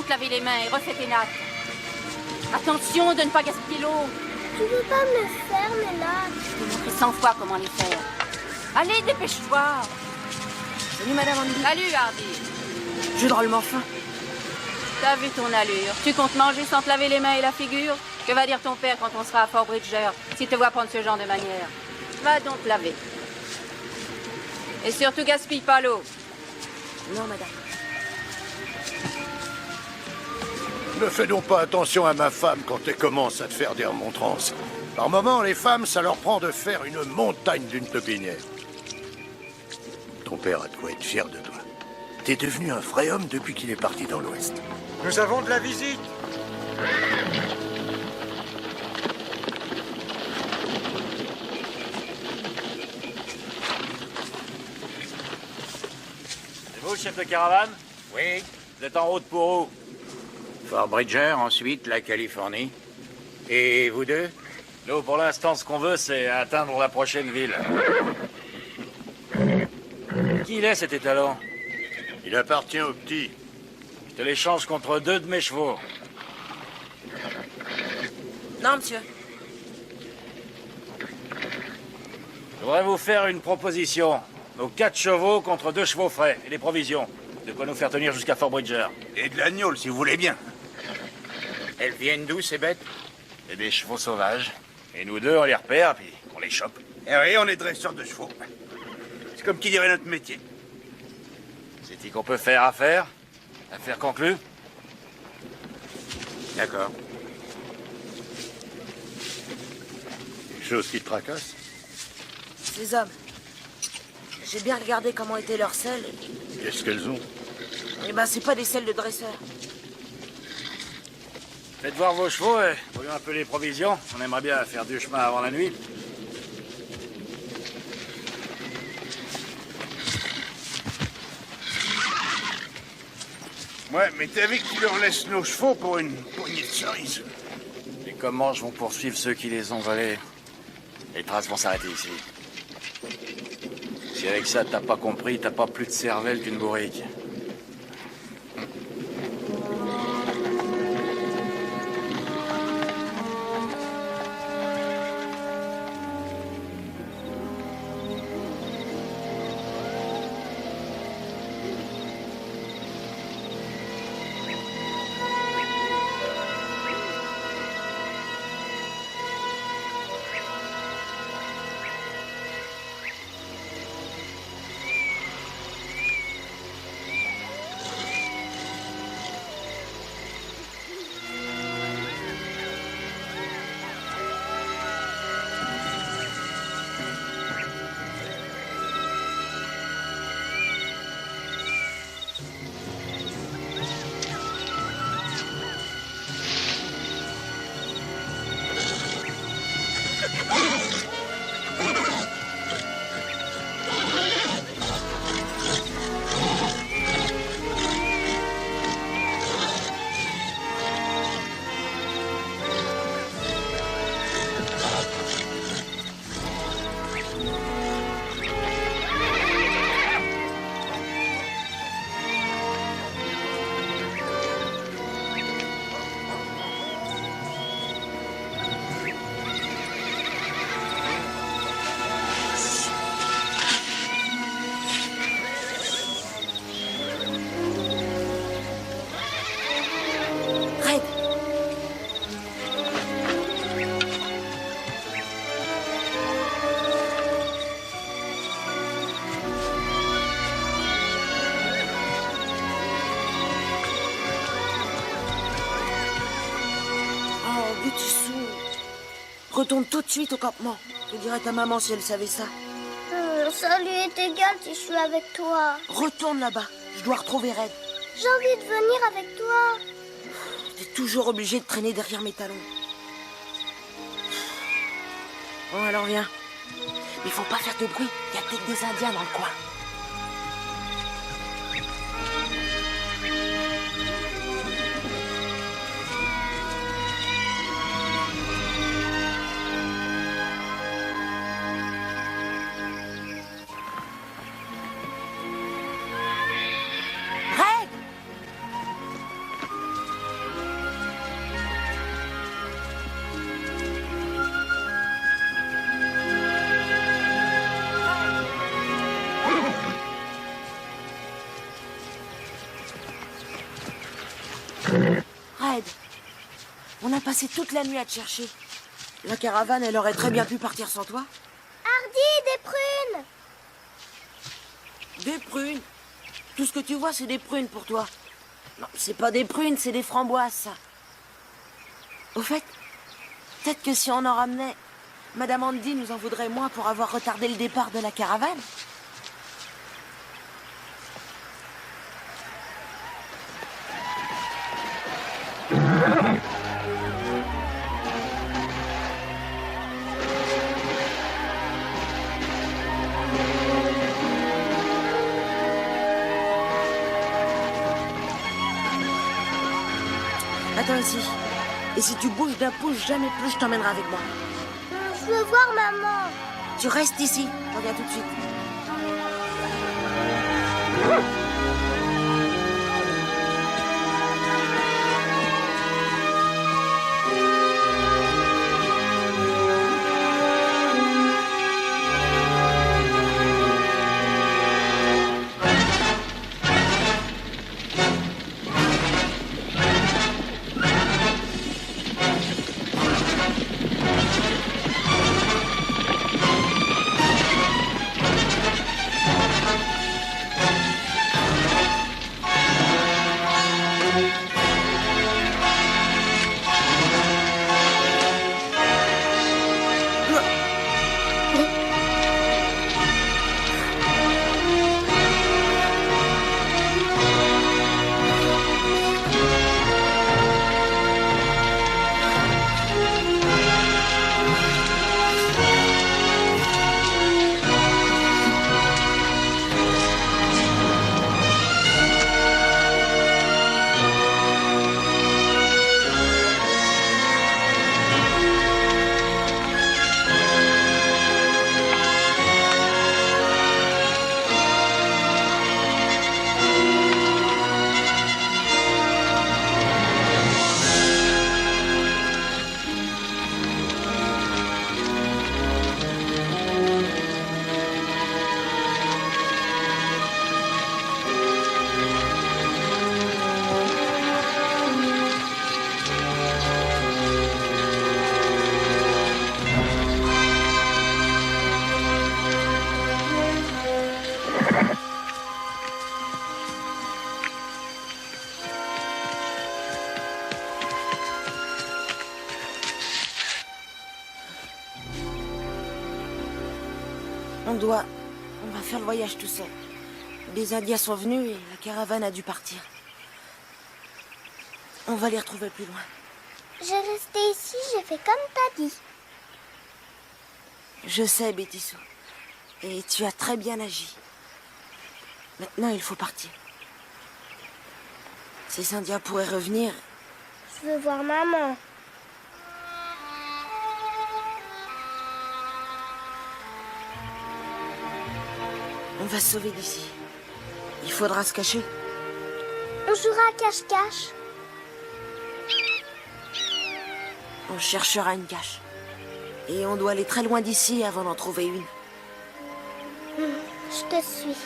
te laver les mains et refais tes nattes. Attention de ne pas gaspiller l'eau. Tu veux pas me le faire, Nella? Je vais montrer 100 fois comment les faire. Allez, dépêche-toi. Salut, Madame Andy. Salut, Hardy. J'ai drôlement faim. T'as vu ton allure. Tu comptes manger sans te laver les mains et la figure? Que va dire ton père quand on sera à Fort Bridger, s'il te voit prendre ce genre de manière? Va donc te laver. Et surtout, gaspille pas l'eau. Non, Madame. Ne fais donc pas attention à ma femme quand elle commence à te faire des remontrances. Par moments, les femmes, ça leur prend de faire une montagne d'une pépinière. Ton père a de quoi être fier de toi. T'es devenu un vrai homme depuis qu'il est parti dans l'Ouest. Nous avons de la visite. C'est vous, le chef de caravane? Oui. Vous êtes en route pour où? Fort Bridger, ensuite la Californie. Et vous deux? Nous, pour l'instant, ce qu'on veut, c'est atteindre la prochaine ville. Qui il est, cet étalon? Il appartient au petit. Je te l'échange contre 2 de mes chevaux. Non, monsieur. Je voudrais vous faire une proposition. Nos 4 chevaux contre 2 chevaux frais et des provisions. De quoi nous faire tenir jusqu'à Fort Bridger. Et de l'agneau, si vous voulez bien. Elles viennent d'où, ces bêtes? Et des chevaux sauvages. Et nous deux, on les repère, puis on les chope. Eh oui, on est dresseurs de chevaux. C'est comme qui dirait notre métier. C'est-il qu'on peut faire affaire? Affaire conclue? D'accord. Quelque chose qui te tracasse? Ces hommes. J'ai bien regardé comment étaient leurs selles. Qu'est-ce qu'elles ont? Eh ben, c'est pas des selles de dresseurs. Faites voir vos chevaux et voyons un peu les provisions. On aimerait bien faire du chemin avant la nuit. Ouais, mais t'as vu qu'ils leur laissent nos chevaux pour une poignée de cerises. Les Comanches vont poursuivre ceux qui les ont volés. Les traces vont s'arrêter ici. Si avec ça t'as pas compris, t'as pas plus de cervelle qu'une bourrique. Red. Oh, petit sou. Retourne tout de suite au campement. Je dirais à ta maman si elle savait ça. Ça lui est égal si je suis avec toi. Retourne là-bas. Je dois retrouver Red. J'ai envie de venir avec toi. T'es toujours obligé de traîner derrière mes talons. Bon, alors viens. Mais faut pas faire de bruit. Il y a peut-être des Indiens dans le coin. Red! Red, on a passé toute la nuit à te chercher. La caravane, elle aurait très bien pu partir sans toi. Hardy, des prunes! Des prunes. Tout ce que tu vois, c'est des prunes pour toi. Non, c'est pas des prunes, c'est des framboises, ça. Au fait, peut-être que si on en ramenait, Madame Andy nous en voudrait moins pour avoir retardé le départ de la caravane. Attends ici. Et si tu bouges d'un pouce, jamais plus je t'emmènerai avec moi. Je veux voir maman. Tu restes ici. Je reviens tout de suite. On va faire le voyage tout seul. Les Indiens sont venus et la caravane a dû partir. On va les retrouver plus loin. J'ai resté ici, j'ai fait comme t'as dit. Je sais, Betty Sue. Et tu as très bien agi. Maintenant, il faut partir. Ces Indiens pourraient revenir. Je veux voir maman. On va se sauver d'ici. Il faudra se cacher. On jouera à cache-cache. On cherchera une cache. Et on doit aller très loin d'ici avant d'en trouver une. Je te suis.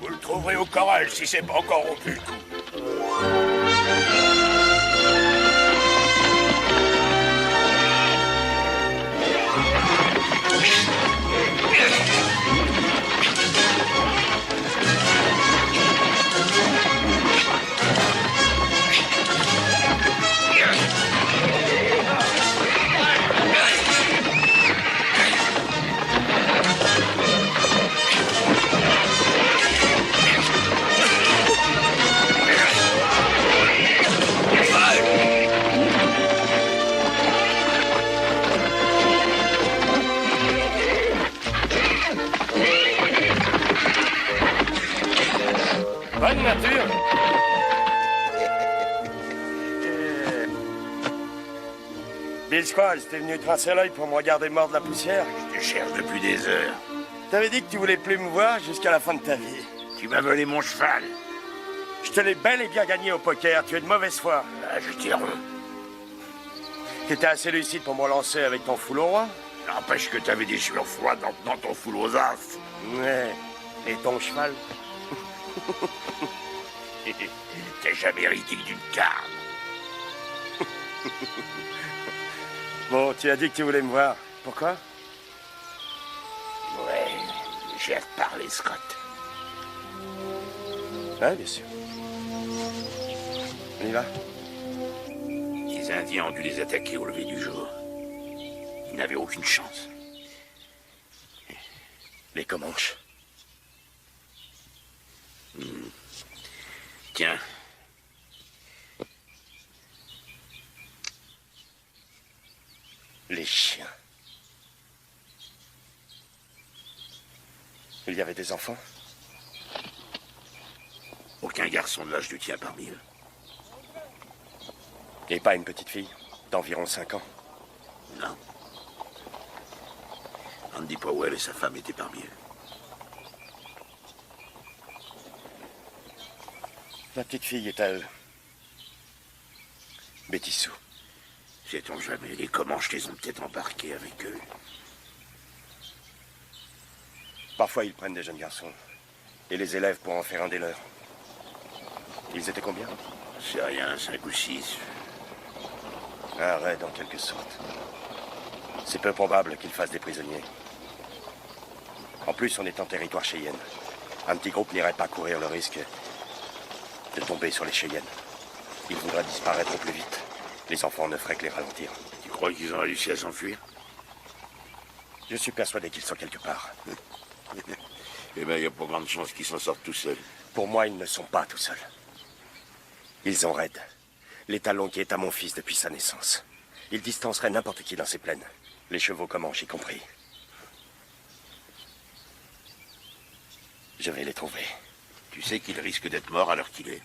Vous le trouverez au corral si c'est pas encore rompu le coup. de nature. Bill Squall, t'es venu tracer l'œil pour me regarder mordre la poussière? Je te cherche depuis des heures. T'avais dit que tu voulais plus me voir jusqu'à la fin de ta vie. Tu m'as volé mon cheval. Je te l'ai bel et bien gagné au poker, tu es de mauvaise foi. Ah, je t'ai rond. T'étais assez lucide pour me relancer avec ton foule au roi? N'empêche que t'avais des cheveux froids dans ton foule aux as. Ouais. Et ton cheval? T'es jamais ridicule d'une carne. Bon, tu as dit que tu voulais me voir. Pourquoi? Ouais, j'ai reparlé, Scott. Ouais, bien sûr. On y va? Les Indiens ont dû les attaquer au lever du jour. Ils n'avaient aucune chance. Les Comanches. Tiens. Les chiens. Il y avait des enfants? Aucun garçon de l'âge du tien parmi eux. Et pas une petite fille d'environ 5 ans? Non. Andy Powell et sa femme étaient parmi eux. La petite fille est à eux. Betty Sue. Sait-on jamais, les Comanches les ont peut-être embarqués avec eux. Parfois, ils prennent des jeunes garçons et les élèvent pour en faire un des leurs. Ils étaient combien? C'est rien, 5 ou 6. Un raid, en quelque sorte. C'est peu probable qu'ils fassent des prisonniers. En plus, on est en territoire Cheyenne. Un petit groupe n'irait pas courir le risque de tomber sur les Cheyennes. Ils voudraient disparaître au plus vite. Les enfants ne feraient que les ralentir. Tu crois qu'ils ont réussi à s'enfuir? Je suis persuadé qu'ils sont quelque part. Eh bien, il n'y a pas grande chance qu'ils s'en sortent tout seuls. Pour moi, ils ne sont pas tout seuls. Ils ont Red, l'étalon qui est à mon fils depuis sa naissance. Il distancerait n'importe qui dans ces plaines. Les chevaux Comanches y compris. Je vais les trouver. Tu sais qu'il risque d'être mort à l'heure qu'il est.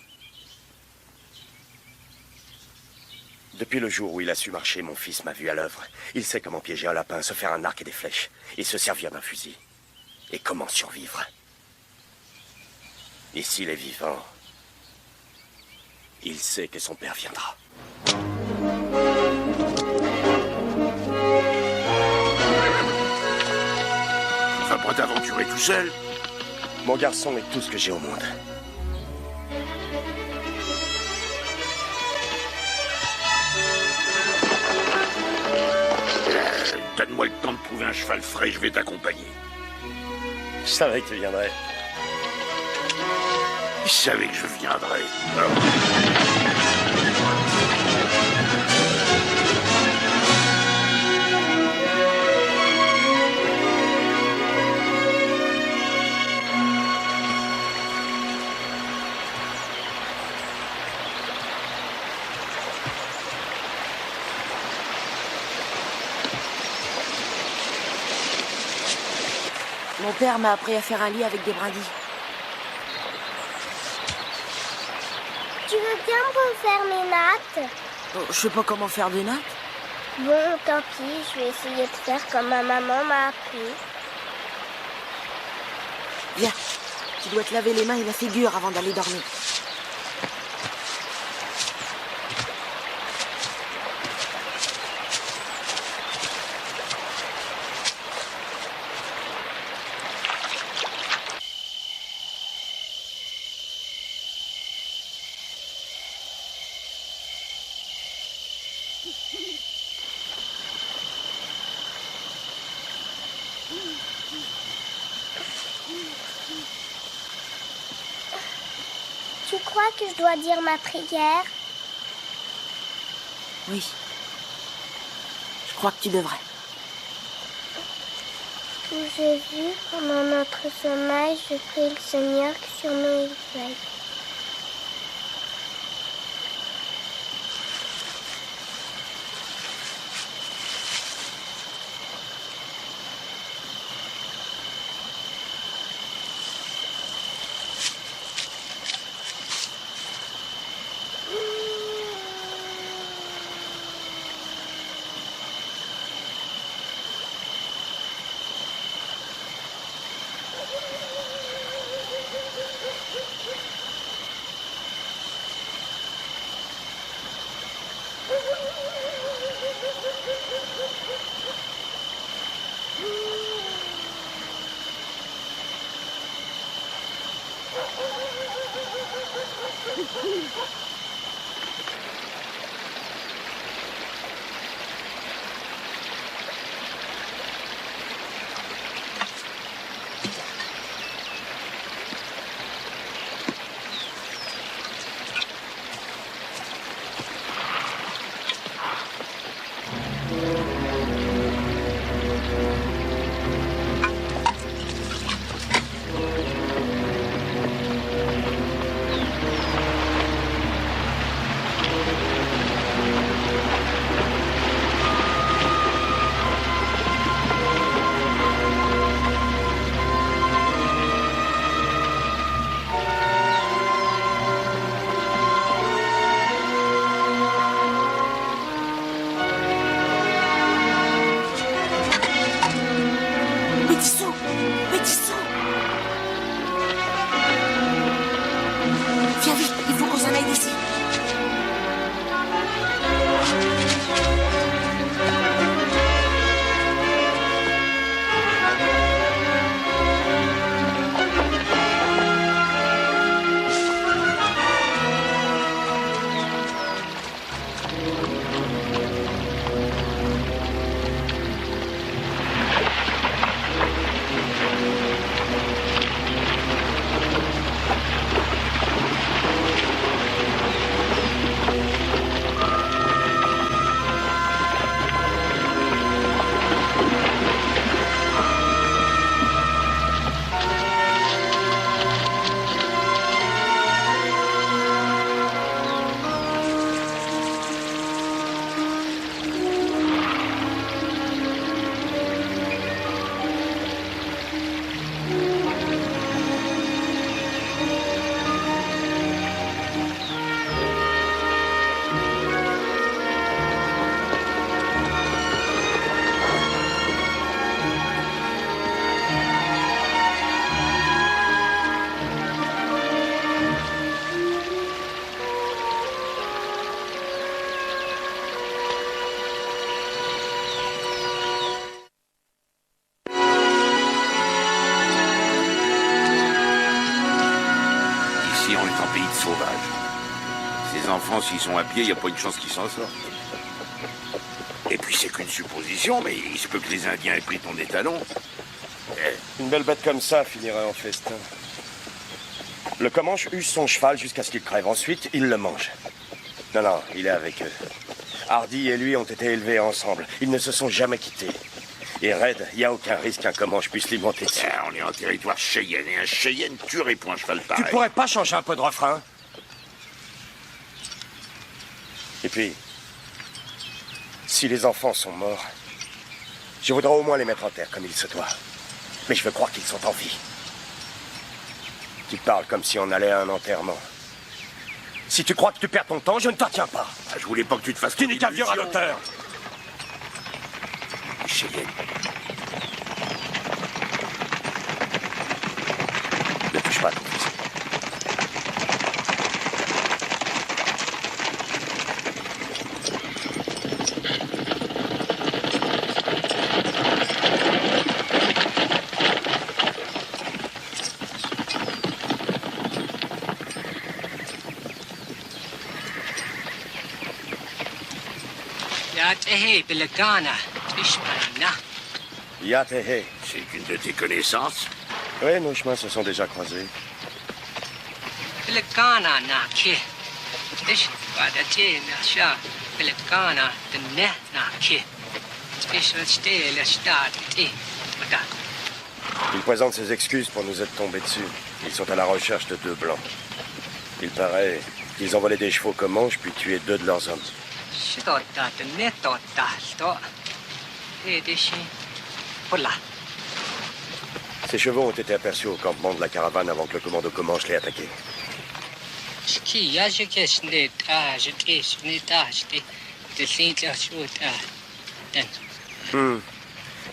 Depuis le jour où il a su marcher, mon fils m'a vu à l'œuvre. Il sait comment piéger un lapin, se faire un arc et des flèches, et se servir d'un fusil. Et comment survivre. Et s'il est vivant, il sait que son père viendra. Tu ne vas pas t'aventurer tout seul? Mon garçon est tout ce que j'ai au monde. Donne-moi le temps de trouver un cheval frais, je vais t'accompagner. Je savais que tu viendrais. Je savais que je viendrais. Mon père m'a appris à faire un lit avec des brindilles. Tu veux bien me refaire mes nattes? Oh, je sais pas comment faire des nattes. Bon, tant pis, je vais essayer de faire comme ma maman m'a appris. Viens, tu dois te laver les mains et la figure avant d'aller dormir. Tu crois que je dois dire ma prière? Oui. Je crois que tu devrais. Où j'ai vu, pendant notre sommeil, je prie le Seigneur que sur nous il veille. Viens vite, il faut qu'on s'en aille d'ici. S'ils sont à pied, il n'y a pas une chance qu'ils s'en sortent. Et puis c'est qu'une supposition, mais il se peut que les Indiens aient pris ton étalon. Une belle bête comme ça finirait en festin. Le Comanche use son cheval jusqu'à ce qu'il crève. Ensuite, il le mange. Non, il est avec eux. Hardy et lui ont été élevés ensemble. Ils ne se sont jamais quittés. Et Red, il n'y a aucun risque qu'un Comanche puisse lui monter dessus. On est en territoire Cheyenne, et un Cheyenne tuerait pour un cheval pareil. Tu pourrais pas changer un peu de refrain? Et puis, si les enfants sont morts, je voudrais au moins les mettre en terre comme il se doit. Mais je veux croire qu'ils sont en vie. Tu parles comme si on allait à un enterrement. Si tu crois que tu perds ton temps, je ne t'en tiens pas. Je voulais pas que tu te fasses... Tu n'es qu'un vieux radoteur. Cheyenne. Ne touche pas à ton fils. Yatehe. C'est une de tes connaissances? Oui, nos chemins se sont déjà croisés. Il présente ses excuses pour nous être tombés dessus. Ils sont à la recherche de 2 blancs. Il paraît qu'ils ont volé des chevaux Comanche puis tué 2 de leurs hommes. Ces chevaux ont été aperçus au campement de la caravane avant que le commando Comanche l'ait attaqué.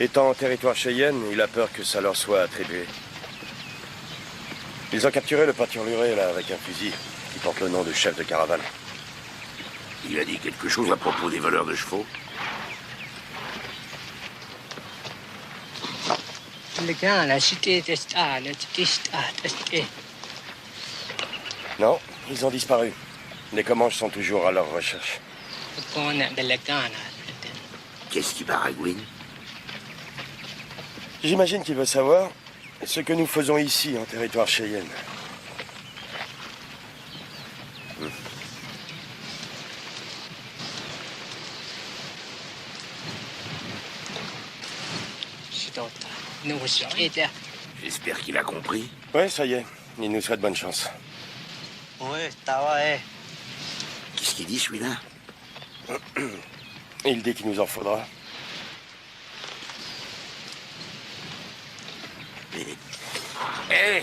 Étant en territoire Cheyenne, il a peur que ça leur soit attribué. Ils ont capturé le pâturluré, là, avec un fusil, qui porte le nom de chef de caravane. Il a dit quelque chose à propos des voleurs de chevaux? Non, Ils ont disparu. Les Comanches sont toujours à leur recherche. Qu'est-ce qui baragouine? J'imagine qu'il veut savoir ce que nous faisons ici, en territoire Cheyenne. J'espère qu'il a compris. Ouais, ça y est. Il nous souhaite bonne chance. Qu'est-ce qu'il dit, celui-là? Il dit qu'il nous en faudra. Hé!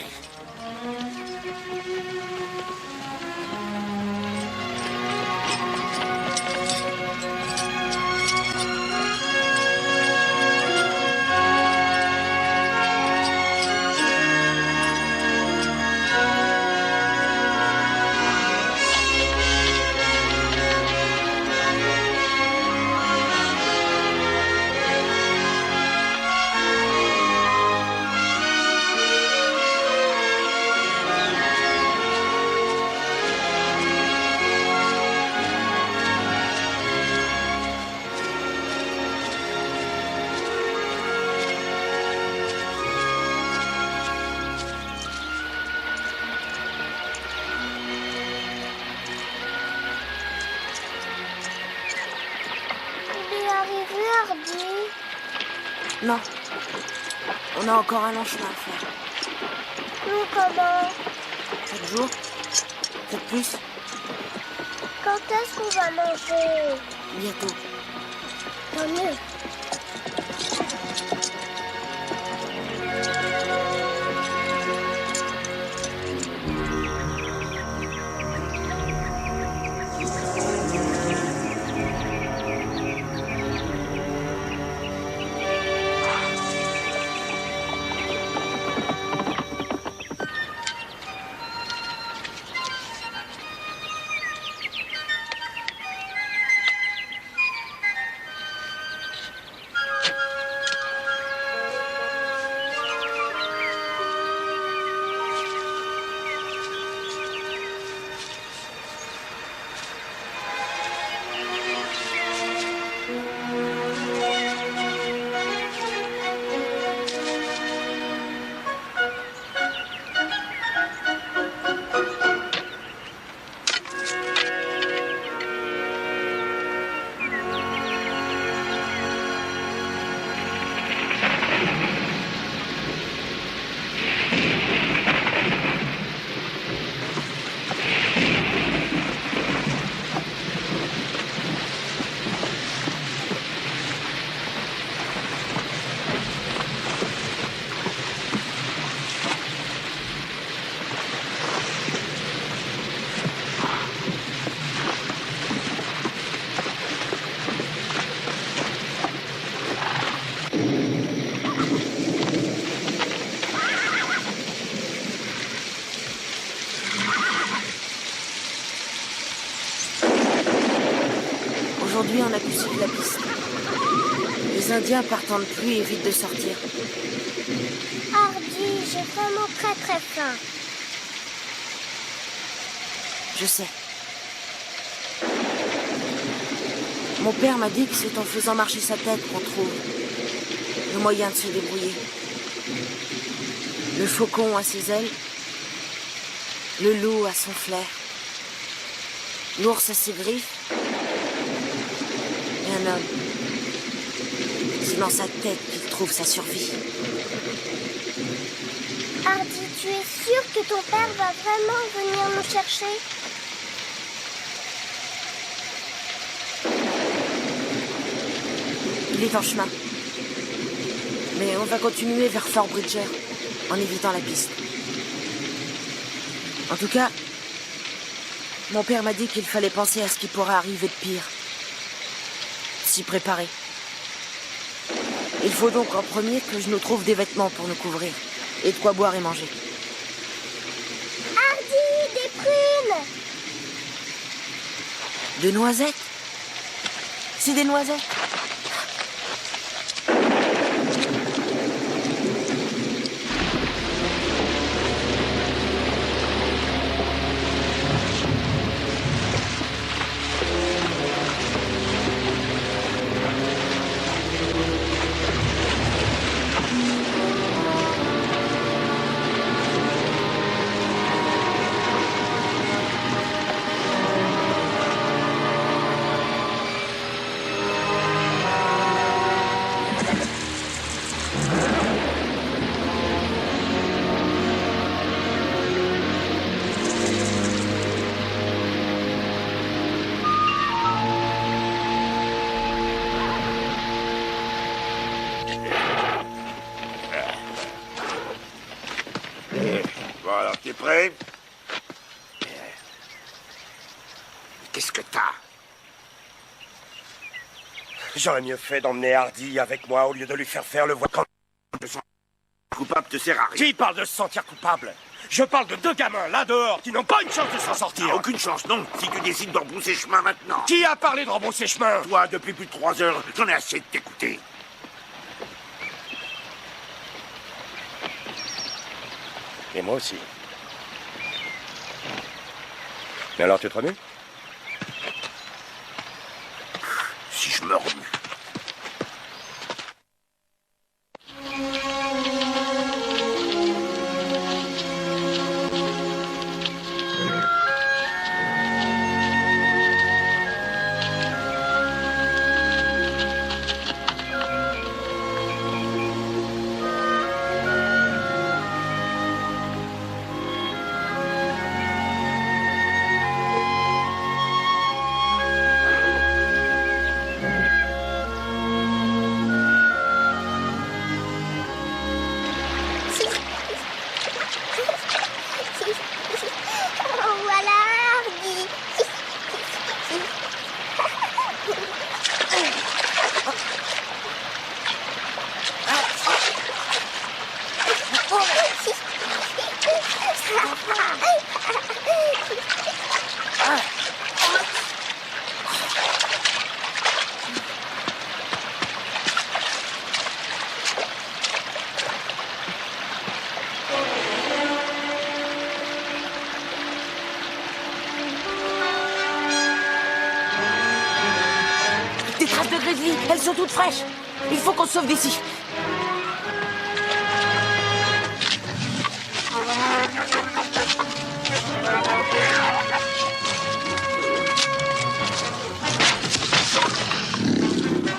Non. On a encore un long chemin à faire. Nous, comment? 4 jours? Peut-être plus? Quand est-ce qu'on va manger? Bientôt. Tant mieux. Aujourd'hui, on a pu suivre la piste. Les Indiens partent en pluie et évitent de sortir. Hardy, j'ai vraiment très très faim. Je sais. Mon père m'a dit que c'est en faisant marcher sa tête qu'on trouve le moyen de se débrouiller. Le faucon a ses ailes, le loup a son flair, l'ours a ses griffes, et un homme, c'est dans sa tête qu'il trouve sa survie. Hardy, tu es sûr que ton père va vraiment venir nous chercher? Il est en chemin. Mais on va continuer vers Fort Bridger, en évitant la piste. En tout cas, mon père m'a dit qu'il fallait penser à ce qui pourrait arriver de pire. S'y préparer. Il faut donc en premier que je nous trouve des vêtements pour nous couvrir. Et de quoi boire et manger. Hardy, des prunes! De noisettes? C'est des noisettes. Bon, alors, t'es prêt? Qu'est-ce que t'as? J'aurais mieux fait d'emmener Hardy avec moi au lieu de lui faire le voie quand Je sens coupable te sert à rien. Qui parle de se sentir coupable? Je parle de deux gamins, là dehors, qui n'ont pas une chance de s'en sortir. T'as aucune chance, non, si tu décides de rebrousser chemin maintenant. Qui a parlé de rebrousser chemin? Toi, depuis plus de 3 heures, j'en ai assez de t'écouter. Et moi aussi. Mais alors tu te remues? Si je me remue. Voilà Hardy. Des traces de grizzly, elles sont toutes fraîches. Il faut qu'on se sauve d'ici.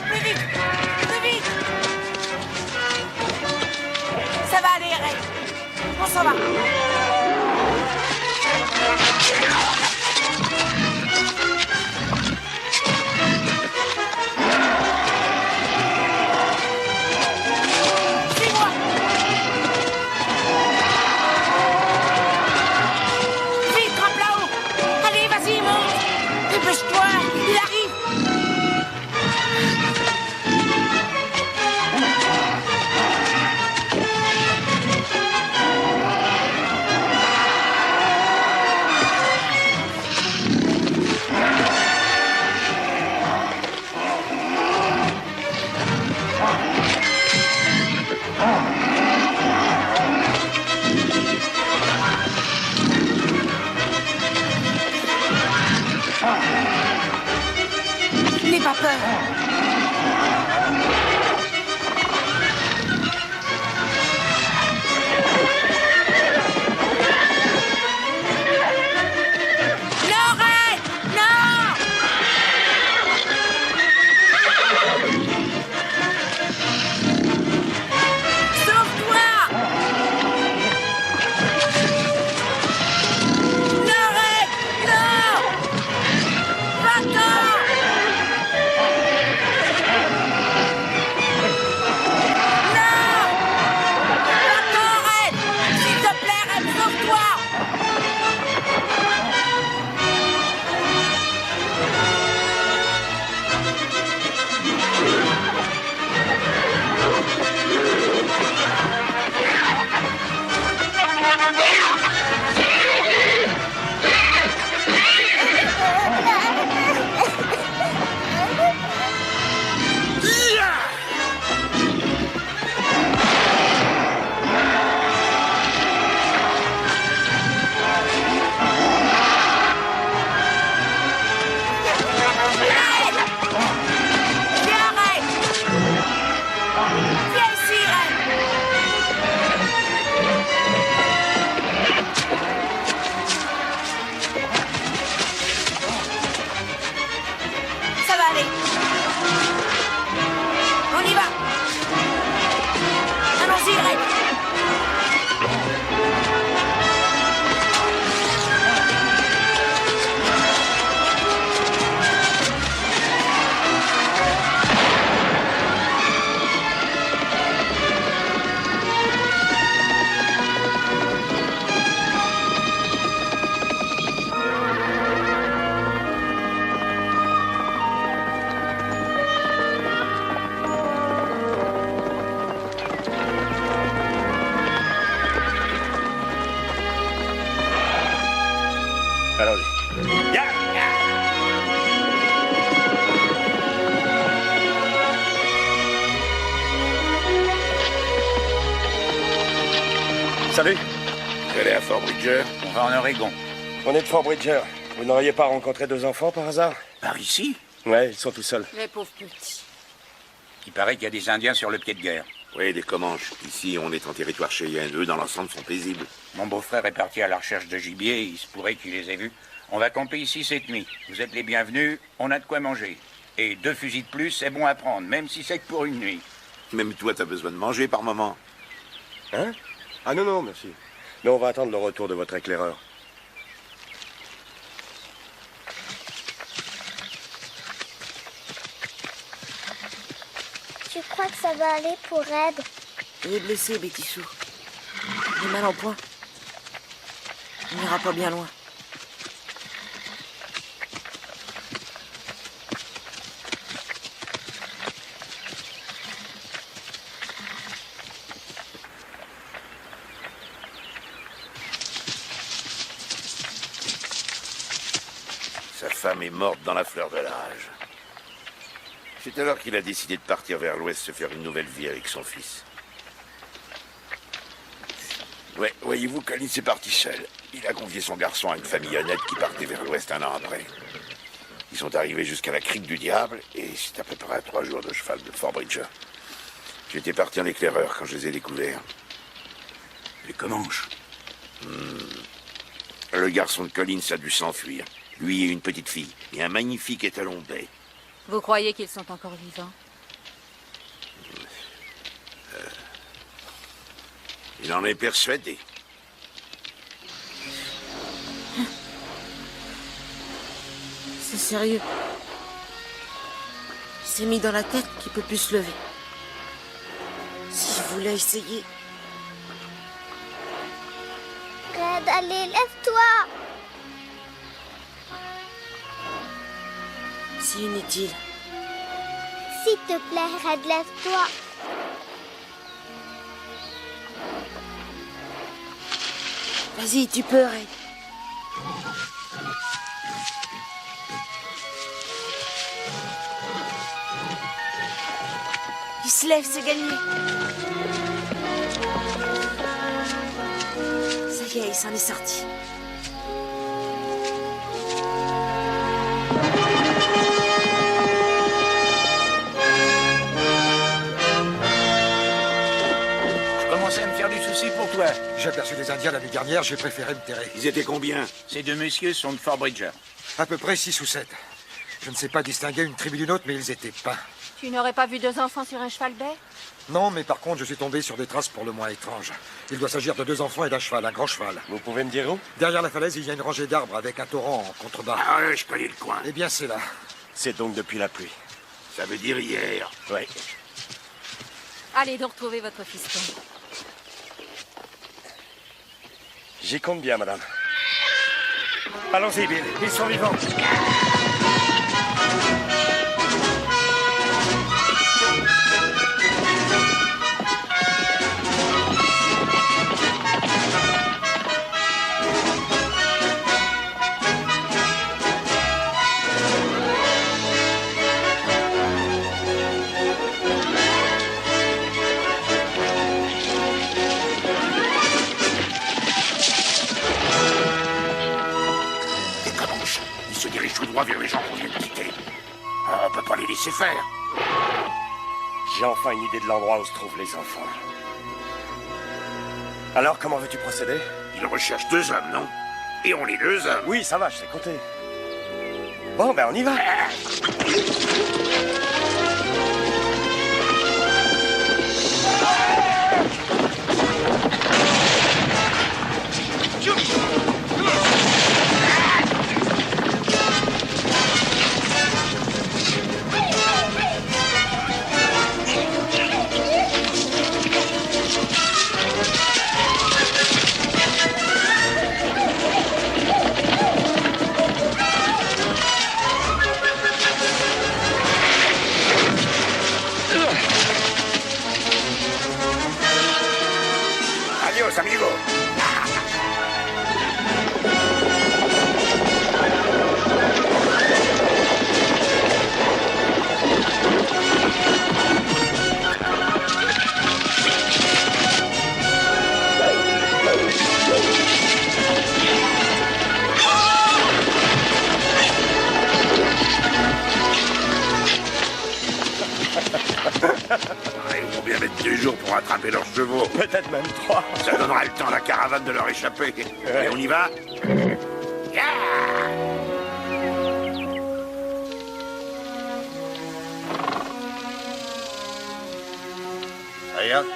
Plus vite! Plus vite! Ça va aller, Ray. On s'en va. Suis-moi! Vite, grimpe là-haut! Allez, vas-y, monte! Dépêche-toi, il arrive! Salut. Vous allez à Fort Bridger? On va en Oregon. On est de Fort Bridger. Vous n'auriez pas rencontré 2 enfants par hasard? Par ici? Ouais, ils sont tout seuls. Les pauvres petits. Il paraît qu'il y a des Indiens sur le pied de guerre. Oui, des Comanches. Ici, on est en territoire cheyenne. Eux, dans l'ensemble, sont paisibles. Mon beau-frère est parti à la recherche de gibier, il se pourrait qu'il les ait vus. On va camper ici cette nuit. Vous êtes les bienvenus, on a de quoi manger. Et 2 fusils de plus, c'est bon à prendre, même si c'est que pour une nuit. Même toi, t'as besoin de manger par moment. Hein? Ah non, non, merci. Mais on va attendre le retour de votre éclaireur. Tu crois que ça va aller pour Red? Il est blessé, Bétissou. Il est mal en point. Il n'ira pas bien loin. Sa femme est morte dans la fleur de l'âge. C'est alors qu'il a décidé de partir vers l'ouest se faire une nouvelle vie avec son fils. Ouais, voyez-vous, Collins est parti seul. Il a confié son garçon à une famille honnête qui partait vers l'ouest un an après. Ils sont arrivés jusqu'à la crique du diable, et c'est à peu près à 3 jours de cheval de Fort Bridger. J'étais parti en éclaireur quand je les ai découverts. Les Comanches. Le garçon de Collins a dû s'enfuir. Lui et une petite fille, et un magnifique étalon bai. Vous croyez qu'ils sont encore vivants? Il en est persuadé. C'est sérieux. Il s'est mis dans la tête qu'il peut plus se lever. S'il voulait essayer... Red, allez, lève-toi! C'est inutile. S'il te plaît, Red, lève-toi. Vas-y, tu peux, Red. Il se lève, c'est gagné. Ça y est, il s'en est sorti. Je commençais à me faire du souci pour toi. J'ai aperçu des Indiens la nuit dernière, j'ai préféré me terrer. Ils étaient combien? Ces 2 messieurs sont de Fort Bridger. À peu près 6 ou 7. Je ne sais pas distinguer une tribu d'une autre, mais ils étaient peints. Tu n'aurais pas vu 2 enfants sur un cheval bai? Non, mais par contre, je suis tombé sur des traces pour le moins étranges. Il doit s'agir de 2 enfants et d'un cheval, un grand cheval. Vous pouvez me dire où? Derrière la falaise, il y a une rangée d'arbres avec un torrent en contrebas. Ah ouais, je connais le coin. Eh bien, c'est là. C'est donc depuis la pluie. Ça veut dire hier. Oui. Allez donc retrouver votre fiston. J'y compte bien, madame. Allons-y, Bill. Ils sont vivants. Des Comanches. Ils se dirigent tout droit vers les gens qu'on vient de quitter. On peut pas les laisser faire. J'ai enfin une idée de l'endroit où se trouvent les enfants. Alors, comment veux-tu procéder? Ils recherchent 2 hommes, non? Et on les 2 hommes. Oui, ça va, je sais compter. Bon, ben on y va. Adiós, amigo. pour rattraper leurs chevaux. Peut-être même 3. Ça donnera le temps à la caravane de leur échapper. Et on y va? Regarde.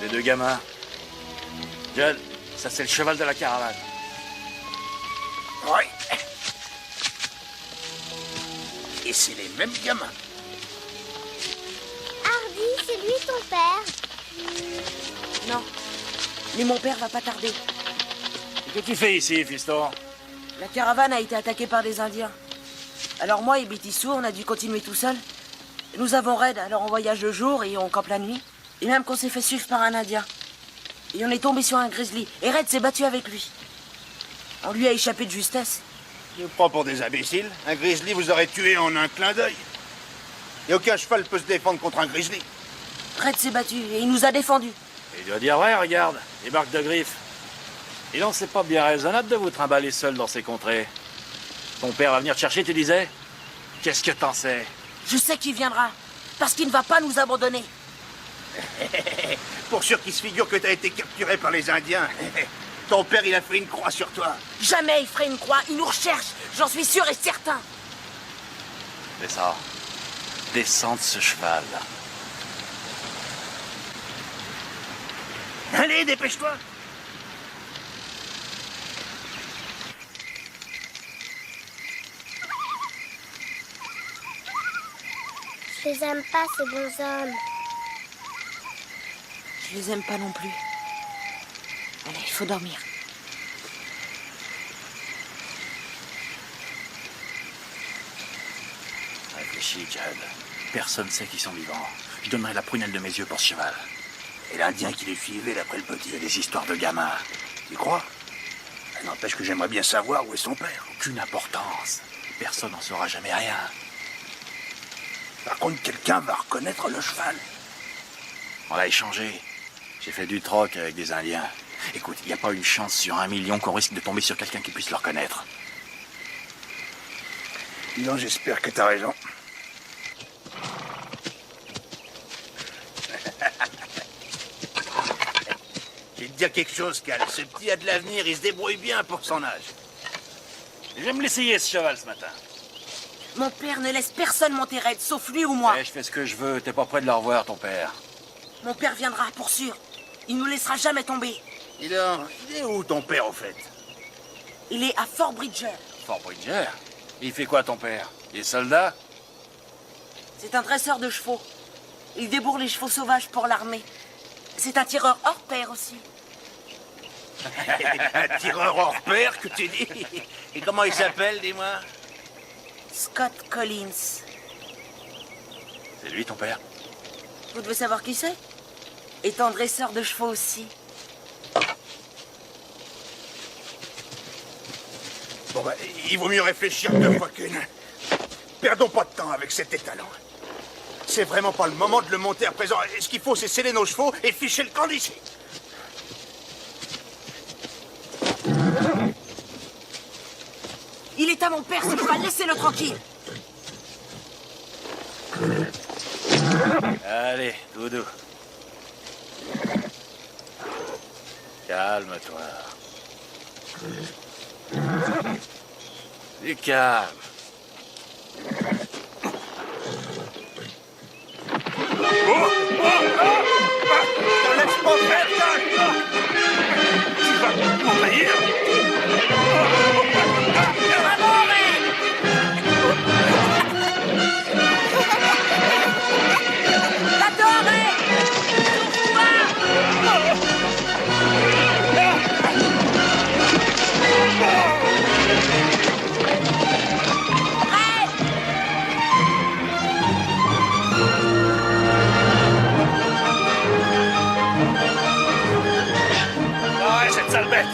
Les 2 gamins. John, ça c'est le cheval de la caravane. Oui. Et c'est les mêmes gamins. Hardy, c'est lui ton père. Non. Mais mon père va pas tarder. Qu'est-ce que tu fais ici, fiston? La caravane a été attaquée par des Indiens. Alors moi et Bétissou, on a dû continuer tout seul. Nous avons Red, alors on voyage le jour et on campe la nuit. Et même qu'on s'est fait suivre par un Indien. Et on est tombé sur un grizzly. Et Red s'est battu avec lui. On lui a échappé de justesse. Je vous prends pour des imbéciles. Un grizzly vous aurait tué en un clin d'œil. Et aucun cheval peut se défendre contre un grizzly. Red s'est battu et il nous a défendus. Il doit dire vrai, regarde, les marques de griffes. Et non, c'est pas bien raisonnable de vous trimballer seul dans ces contrées. Ton père va venir te chercher, tu disais? Qu'est-ce que t'en sais? Je sais qu'il viendra. Parce qu'il ne va pas nous abandonner. Pour sûr qu'il se figure que t'as été capturé par les Indiens. Ton père, il a fait une croix sur toi. Jamais il ferait une croix. Il nous recherche. J'en suis sûr et certain. Descends. Descends de ce cheval. Allez, dépêche-toi. Je les aime pas, ces bons hommes. Je les aime pas non plus. Allez, il faut dormir. Réfléchis, Jed. Personne sait qu'ils sont vivants. Je donnerai la prunelle de mes yeux pour ce cheval. Et l'Indien qui les suivait, d'après le petit. C'est des histoires de gamins. Tu crois? Ça n'empêche que j'aimerais bien savoir où est son père. Aucune importance. Personne n'en saura jamais rien. Par contre, quelqu'un va reconnaître le cheval. On l'a échangé. J'ai fait du troc avec des Indiens. Écoute, il n'y a pas une chance sur 1 million qu'on risque de tomber sur quelqu'un qui puisse le reconnaître. Non, j'espère que t'as raison. Je vais te dire quelque chose, Cal. Ce petit a de l'avenir, il se débrouille bien pour son âge. J'aime l'essayer, ce cheval, ce matin. Mon père ne laisse personne monter Red, sauf lui ou moi. Je fais ce que je veux. T'es pas près de le revoir, ton père. Mon père viendra, pour sûr. Il nous laissera jamais tomber. Il est où, ton père, au fait? Il est à Fort Bridger. Fort Bridger? Il fait quoi, ton père? Il est soldat? C'est un dresseur de chevaux. Il débourre les chevaux sauvages pour l'armée. C'est un tireur hors pair aussi. Un tireur hors pair, que tu dis? Et comment il s'appelle, dis-moi? Scott Collins. C'est lui, ton père? Vous devez savoir qui c'est? Étant dresseur de chevaux aussi. Bon, bah, il vaut mieux réfléchir 2 fois qu'une. Perdons pas de temps avec cet étalon. C'est vraiment pas le moment de le monter à présent. Ce qu'il faut, c'est sceller nos chevaux et ficher le camp d'ici. Il est à mon père, ce cheval, laissez-le tranquille. Allez, Doudou. Calme-toi. Du calme. Laisse pas faire, Cal! Tu vas m'envahir! Ah, cette sale bête!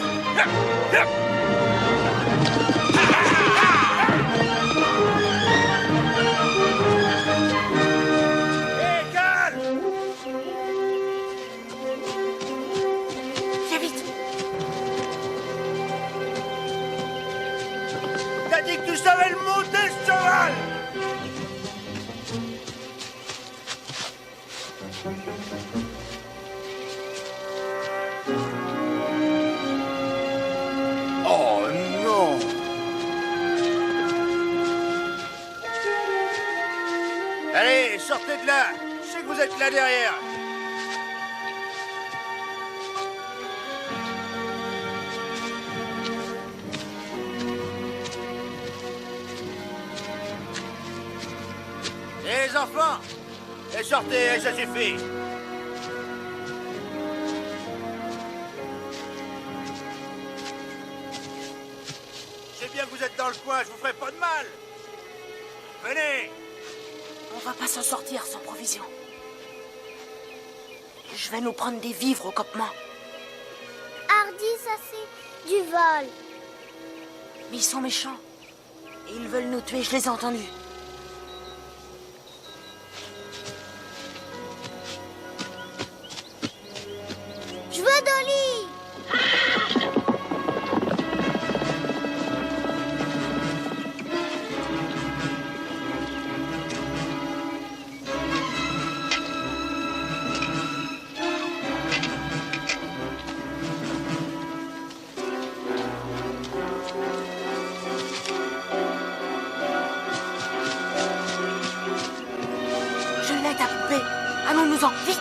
Hé, Cal! Viens vite. T'as dit que tu savais le monter, ce cheval! Oh non! Allez, sortez de là! Je sais que vous êtes là derrière! Les enfants! Et sortez, ça suffit! Je sais bien que vous êtes dans le coin, je vous ferai pas de mal! Venez! On va pas s'en sortir sans provision. Je vais nous prendre des vivres au campement. Hardy, ça c'est du vol. Mais ils sont méchants. Et ils veulent nous tuer, je les ai entendus. Je veux Dolly. Je l'ai ta poupée. Allons-nous-en, vite.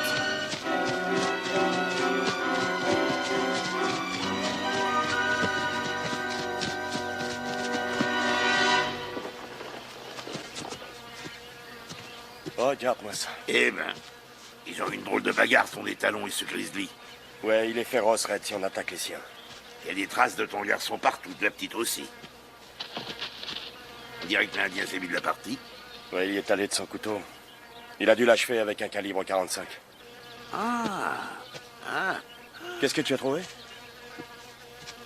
Regarde-moi ça. Eh ben, ils ont une drôle de bagarre, ton étalon et ce grizzly. Ouais, il est féroce, Red, si on attaque les siens. Il y a des traces de ton garçon partout, de la petite aussi. On dirait que l'Indien s'est mis de la partie. Ouais, il est allé de son couteau. Il a dû l'achever avec un calibre 45. Ah. Qu'est-ce que tu as trouvé?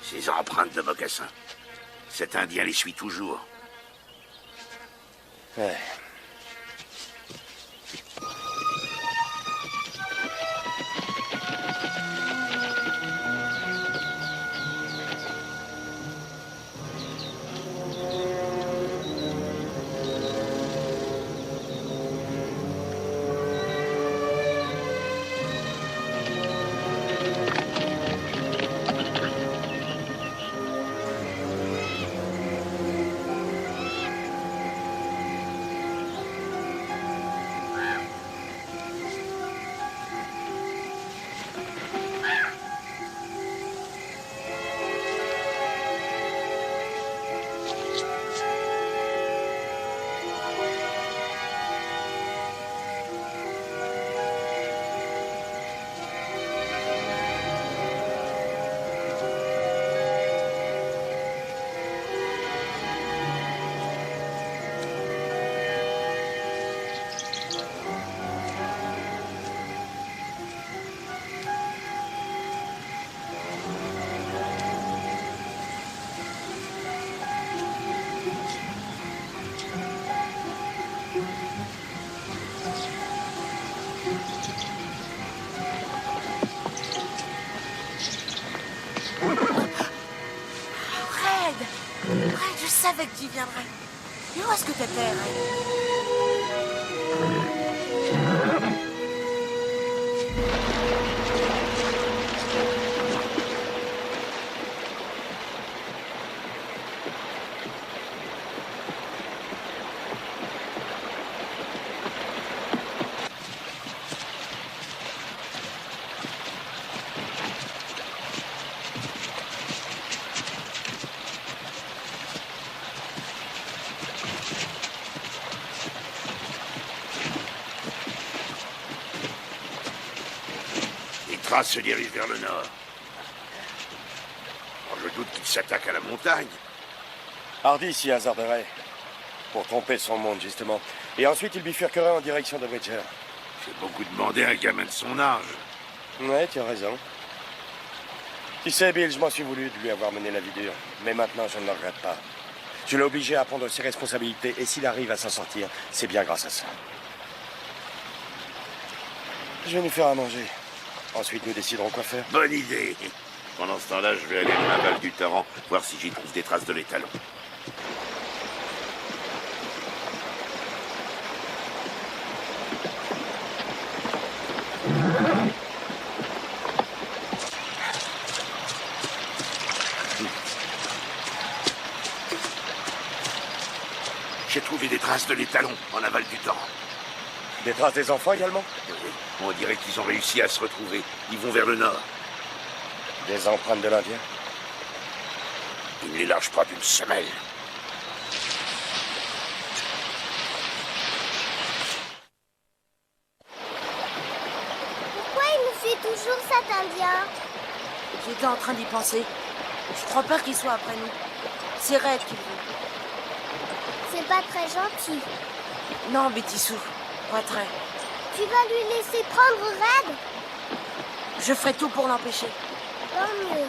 Ces empreintes de mocassins. Cet Indien les suit toujours. Ouais. Red, je savais que tu viendrais. Mais où est-ce que t'étais, Red? Les traces se dirigent vers le nord. Oh, je doute qu'ils s'attaquent à la montagne. Hardy s'y hasarderait. Pour tromper son monde, justement. Et ensuite, il bifurquerait en direction de Bridger. C'est beaucoup demander à un gamin de son âge. Ouais, tu as raison. Tu sais, Bill, je m'en suis voulu de lui avoir mené la vie dure. Mais maintenant, je ne le regrette pas. Je l'ai obligé à prendre ses responsabilités. Et s'il arrive à s'en sortir, c'est bien grâce à ça. Je vais nous faire à manger. Ensuite, nous déciderons quoi faire. Bonne idée. Pendant ce temps-là, je vais aller dans la vallée du torrent, voir si j'y trouve des traces de l'étalon. traces de l'étalon en aval du torrent. Des traces des enfants également? Oui, on dirait qu'ils ont réussi à se retrouver. Ils vont vers le nord. Des empreintes de l'Indien? Il ne les lâche pas d'une semelle. Pourquoi il nous suit toujours cet Indien? J'étais en train d'y penser. Je crois pas qu'il soit après nous. C'est Red qui veut. C'est pas très gentil. Non, Bétissou, pas très. Tu vas lui laisser prendre Red? Je ferai tout pour l'empêcher. Tant mieux.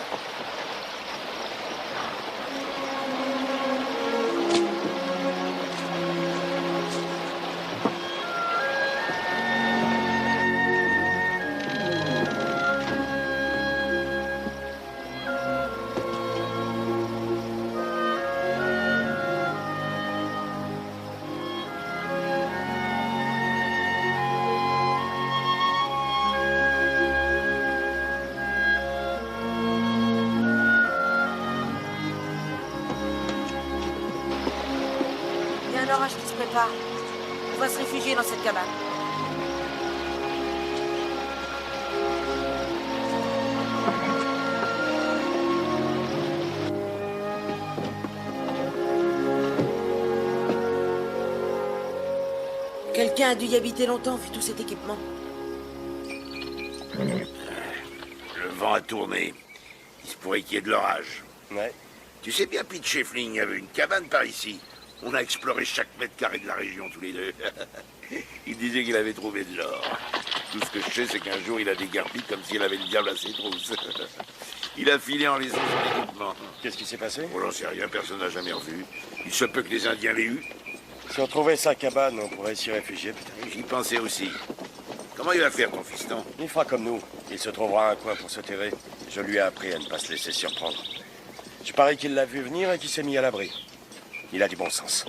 Il y a un orage qui se prépare. On va se réfugier dans cette cabane. Quelqu'un a dû y habiter longtemps, vu tout cet équipement. Le vent a tourné. Il se pourrait qu'il y ait de l'orage. Ouais. Tu sais bien, Pete Scheffling avait une cabane par ici. On a exploré chaque mètre carré de la région tous les deux. Il disait qu'il avait trouvé de l'or. Tout ce que je sais, c'est qu'un jour, il a déguerpi comme s'il avait le diable à ses trousses. Il a filé en laissant son équipement. Qu'est-ce qui s'est passé? Oh, j'en sais rien, personne n'a jamais revu. Il se peut que les Indiens l'aient eu. Si on trouvait sa cabane, on pourrait s'y réfugier, peut-être. J'y pensais aussi. Comment il va faire, ton fiston? Il fera comme nous. Il se trouvera un coin pour se terrer. Je lui ai appris à ne pas se laisser surprendre. Je parie qu'il l'a vu venir et qu'il s'est mis à l'abri. Il a du bon sens.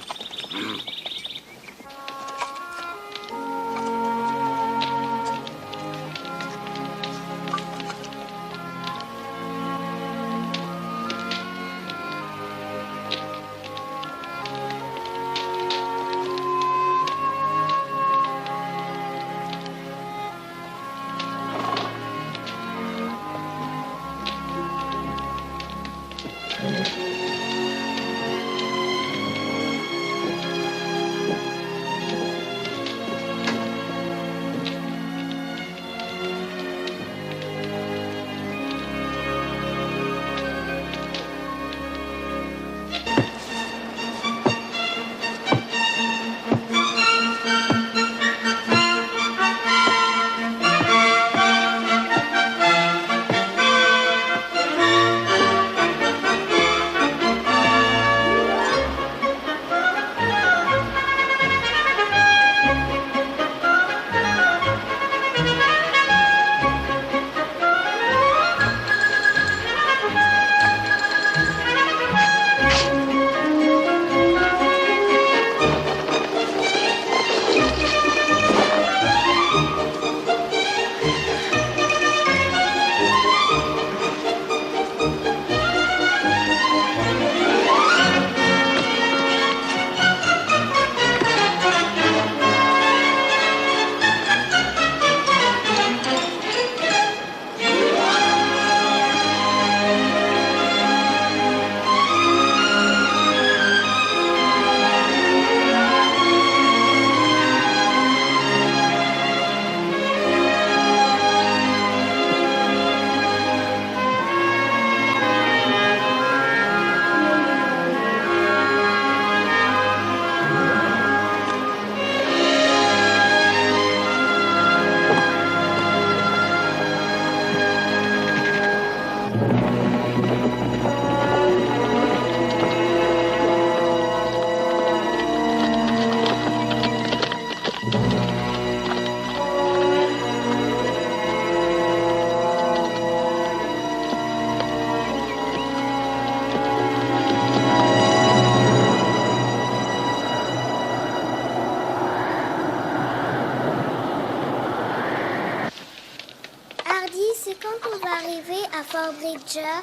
à Fort Bridger?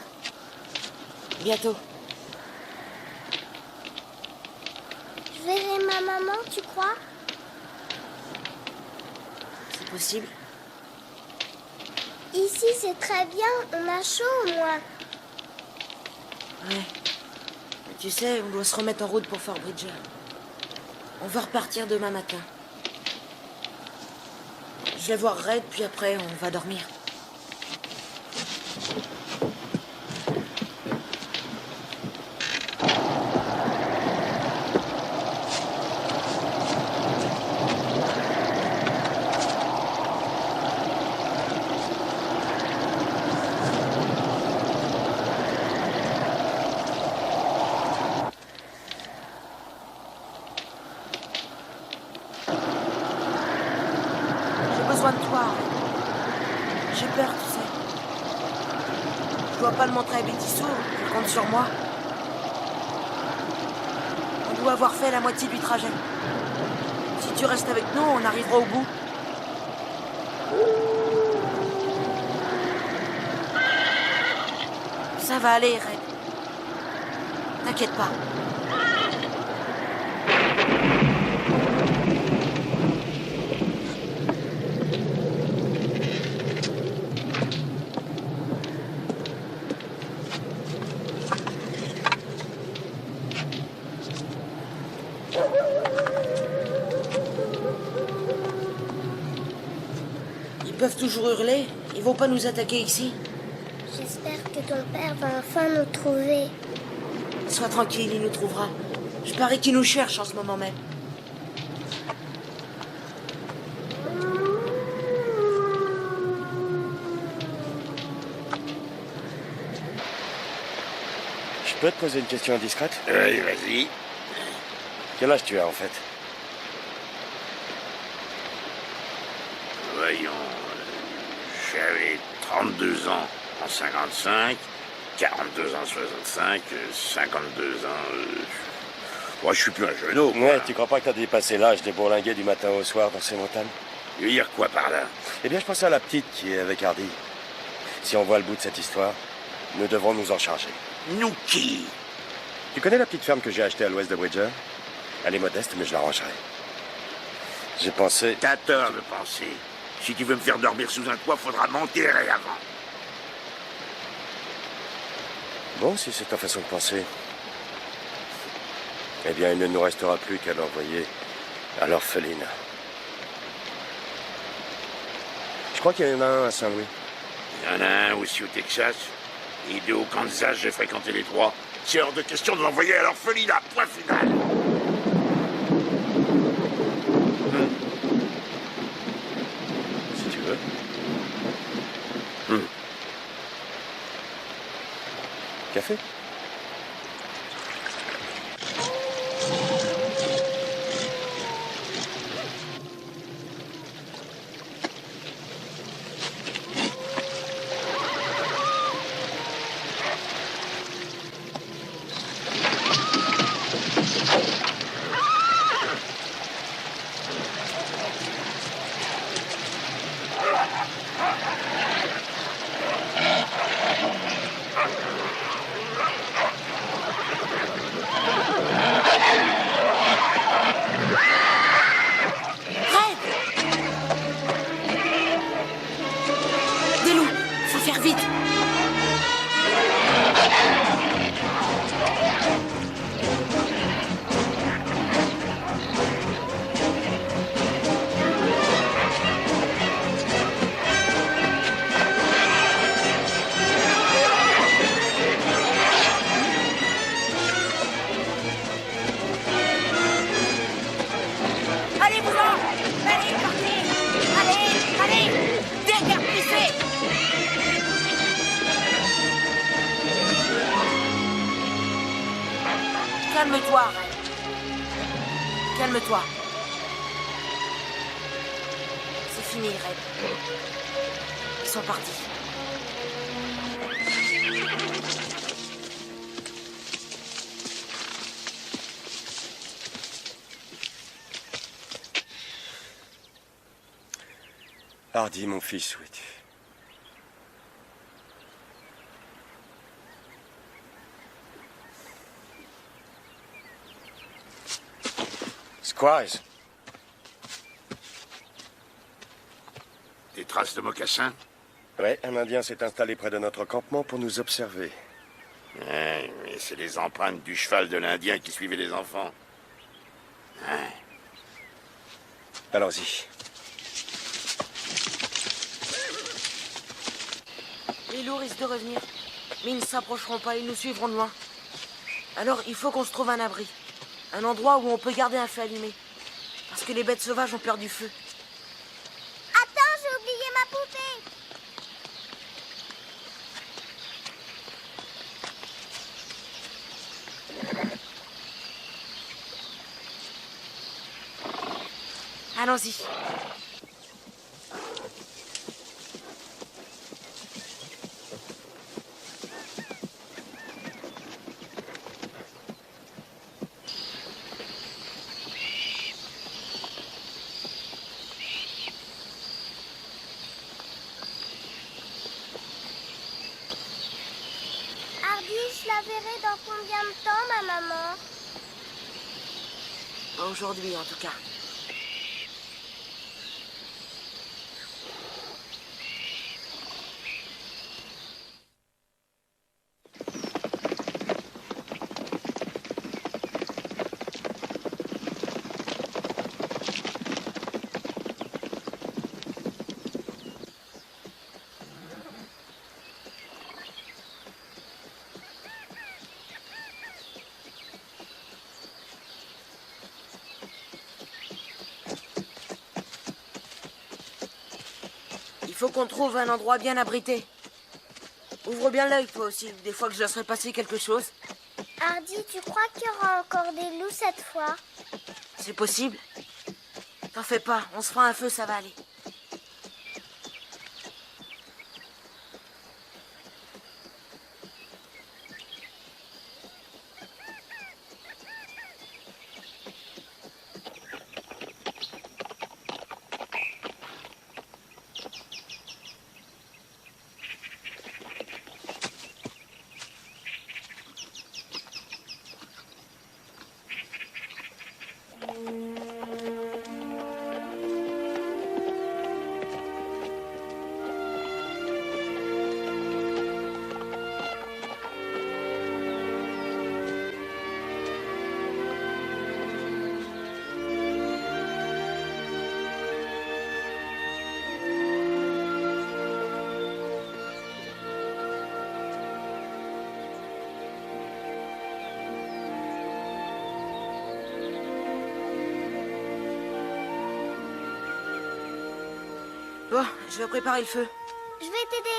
Bientôt. Je Je verrai ma maman, tu crois? C'est possible. Ici, c'est très bien. On a chaud, au moins. Ouais. Mais tu sais, on doit se remettre en route pour Fort Bridger. On va repartir demain matin. Je vais voir Red, puis après, on va dormir. J'ai besoin de toi. J'ai peur, tu sais. Je dois pas le montrer à Betty Sue. Elle compte sur moi. On doit avoir fait la moitié du trajet. Si tu restes avec nous, on arrivera au bout. Ça va aller, Red. T'inquiète pas. Ils peuvent toujours hurler. Ils vont pas nous attaquer ici. J'espère que ton père va enfin nous trouver. Sois tranquille, il nous trouvera. Je parie qu'il nous cherche en ce moment même. Je peux te poser une question indiscrète? Oui, vas-y. Quel âge tu as en fait? Voyons. J'avais 32 ans en 55, 42 ans en 65, 52 ans... Moi, je suis plus un jeune homme. Ouais, tu crois pas que t'as dépassé l'âge des bourlinguets du matin au soir dans ces montagnes? Tu veux dire quoi par là? Eh bien, je pensais à la petite qui est avec Hardy. Si on voit le bout de cette histoire, nous devrons nous en charger. Nous qui? Tu connais la petite ferme que j'ai achetée à l'ouest de Bridger? Elle est modeste, mais je l'arrangerai. J'ai pensé... T'as tort de penser. Si tu veux me faire dormir sous un toit, faudra m'enterrer avant. Bon, si c'est ta façon de penser... Eh bien, il ne nous restera plus qu'à l'envoyer à l'orpheline. Je crois qu'il y en a un à Saint-Louis. Il y en a un aussi au Texas. Et deux au Kansas, j'ai fréquenté les trois. C'est hors de question de l'envoyer à l'orphelinat, point final. Si tu veux. Café? Des loups, faut faire vite. Allez-vous-en! Allez, partez! Allez! Déguerpissez! Calme-toi, Red. Calme-toi. C'est fini, Red. Ils sont partis. Hardy, mon fils, où es-tu? Turquoise. Des traces de mocassins? Ouais, un Indien s'est installé près de notre campement pour nous observer. Ouais, mais c'est les empreintes du cheval de l'Indien qui suivait les enfants. Ouais. Allons-y. Les loups risquent de revenir. Mais ils ne s'approcheront pas, ils nous suivront de loin. Alors, il faut qu'on se trouve un abri. Un endroit où on peut garder un feu allumé. Parce que les bêtes sauvages ont peur du feu. Attends, j'ai oublié ma poupée. Allons-y. Hardy, je la verrai dans combien de temps, ma maman? Pas aujourd'hui, en tout cas. Il faut qu'on trouve un endroit bien abrité. Ouvre bien l'œil, toi aussi, des fois que je laisserai passer quelque chose. Hardy, tu crois qu'il y aura encore des loups cette fois? C'est possible. T'en fais pas, on se fera un feu, ça va aller. Bon, je vais préparer le feu. Je vais t'aider.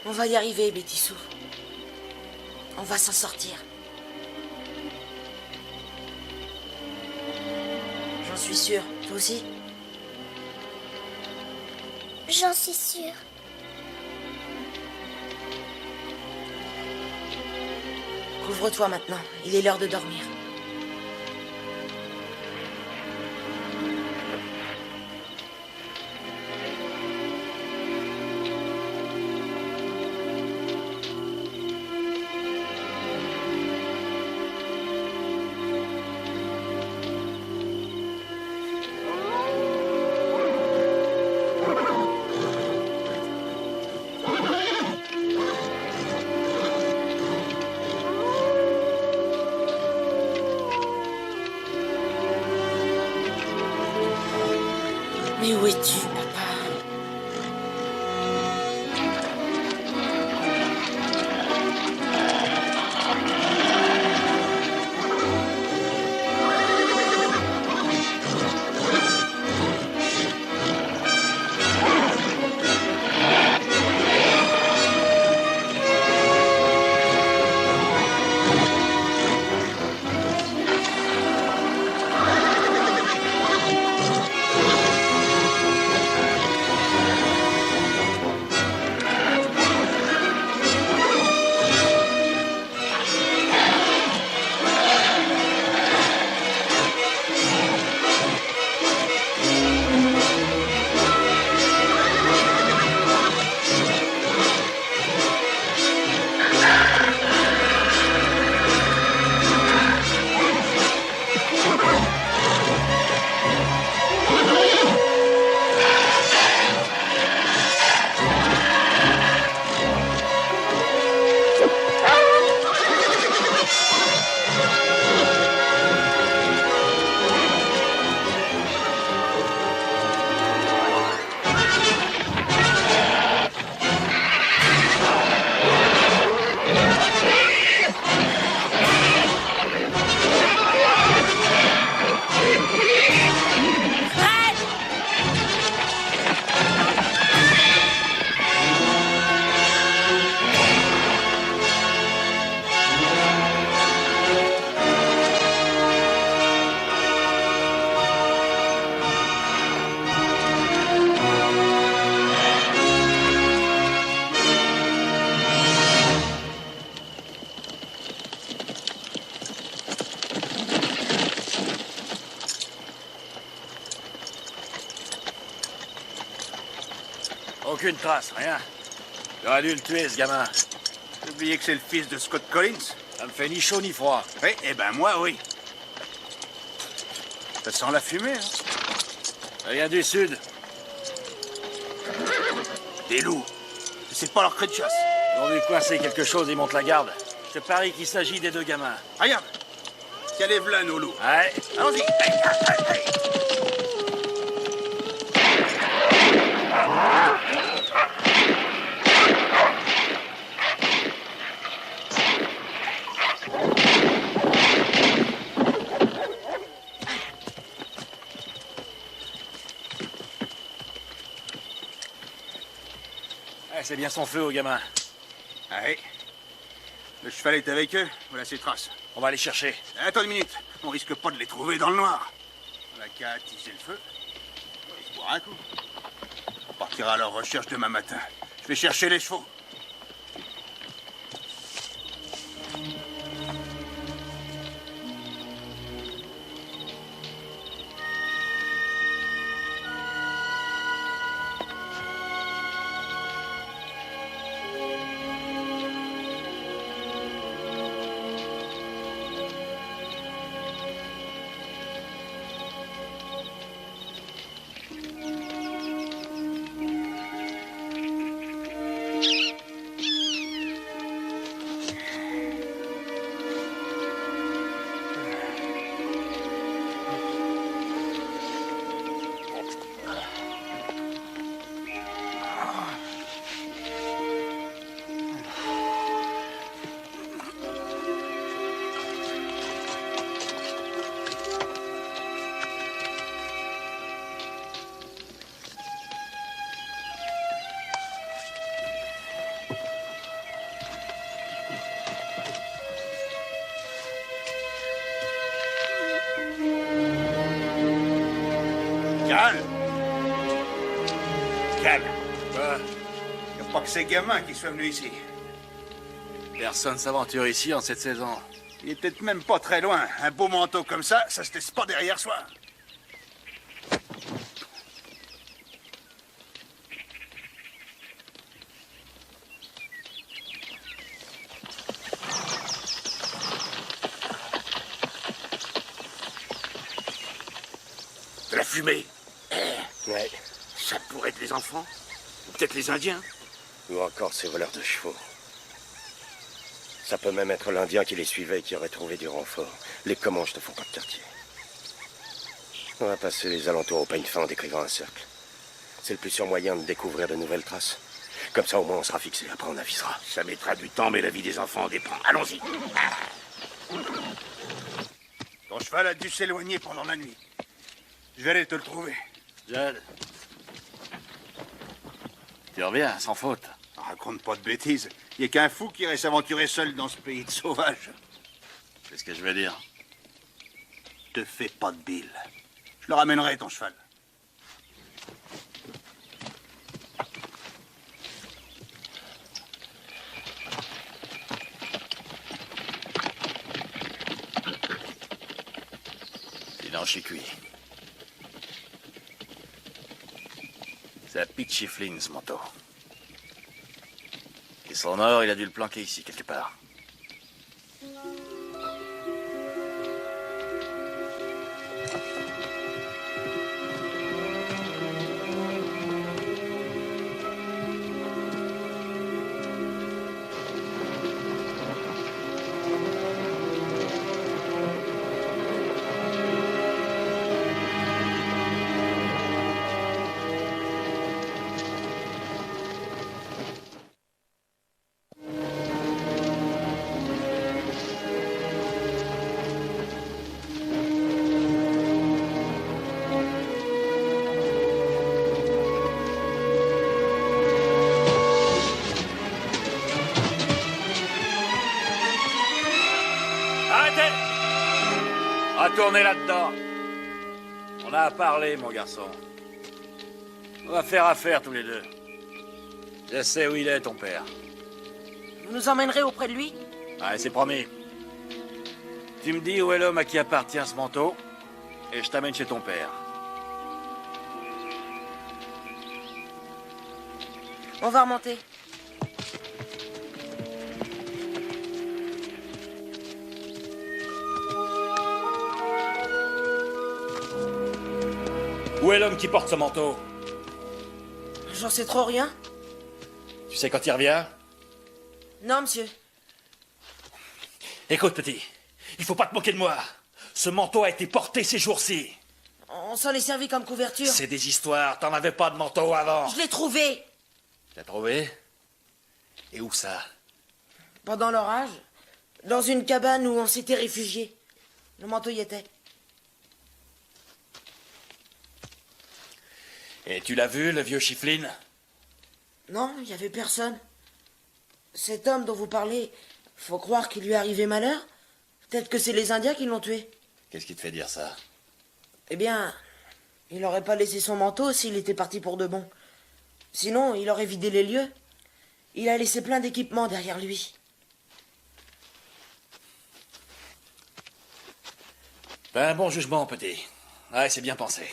On va y arriver, Bétissou. On va s'en sortir. J'en suis sûre. Toi aussi? J'en suis sûre. Couvre-toi maintenant. Il est l'heure de dormir. es-tu, papa? Aucune trace, rien. J'aurais dû le tuer, ce gamin. J'ai oublié que c'est le fils de Scott Collins. Ça me fait ni chaud ni froid. Oui, eh ben moi, oui. Ça sent la fumée, hein. Ça vient du sud. Des loups. C'est pas leur cri de chasse. Ils ont dû coincer quelque chose, ils montent la garde. Je te parie qu'il s'agit des deux gamins. Regarde. Tiens les v'là, nos loups. Ouais. Allons-y. C'est bien son feu au gamin. Allez. Le cheval est avec eux. Voilà ses traces. On va les chercher. Attends une minute. On risque pas de les trouver dans le noir. On a qu'à attiser le feu. On va se boire un coup. On partira à leur recherche demain matin. Je vais chercher les chevaux. Calme. Calme. Y a pas que ces gamins qui soient venus ici. Personne s'aventure ici en cette saison. Il est peut-être même pas très loin. Un beau manteau comme ça, ça se laisse pas derrière soi. De la fumée. Ouais. Ça pourrait être les enfants. Ou peut-être les Indiens. Ou encore ces voleurs de chevaux. Ça peut même être l'Indien qui les suivait et qui aurait trouvé du renfort. Les Comanches ne font pas de quartier. On va passer les alentours au peigne fin en décrivant un cercle. C'est le plus sûr moyen de découvrir de nouvelles traces. Comme ça, au moins, on sera fixé. Après, on avisera. Ça mettra du temps, mais la vie des enfants en dépend. Allons-y. Ton cheval a dû s'éloigner pendant la nuit. Je vais aller te le trouver. Judd. Tu reviens, sans faute. Raconte pas de bêtises. Il n'y a qu'un fou qui irait s'aventurer seul dans ce pays de sauvages. C'est ce que je veux dire. Te fais pas de bile. Je le ramènerai, ton cheval. Sinon, je suis cuit. C'est à Pete Chifflin, ce manteau. Et son or, il a dû le planquer ici, quelque part. Arrêtez! Retournez là-dedans. On a à parler, mon garçon. On va faire affaire tous les deux. Je sais où il est, ton père. Vous nous emmènerez auprès de lui? Allez, c'est promis. Tu me dis où est l'homme à qui appartient ce manteau, et je t'amène chez ton père. On va remonter. Où est l'homme qui porte ce manteau? J'en sais trop rien. Tu sais quand il revient? Non, monsieur. Écoute, petit, il faut pas te moquer de moi. Ce manteau a été porté ces jours-ci. On s'en est servi comme couverture. C'est des histoires, t'en avais pas de manteau avant. Je l'ai trouvé. T'as trouvé? Et où ça? Pendant l'orage, dans une cabane où on s'était réfugiés. Le manteau y était. Et tu l'as vu, le vieux Chifflin? Non, il n'y avait personne. Cet homme dont vous parlez, faut croire qu'il lui est arrivé malheur. Peut-être que c'est les Indiens qui l'ont tué. Qu'est-ce qui te fait dire ça? Eh bien, il n'aurait pas laissé son manteau s'il était parti pour de bon. Sinon, il aurait vidé les lieux. Il a laissé plein d'équipements derrière lui. Ben, bon jugement, petit. Ouais, c'est bien pensé.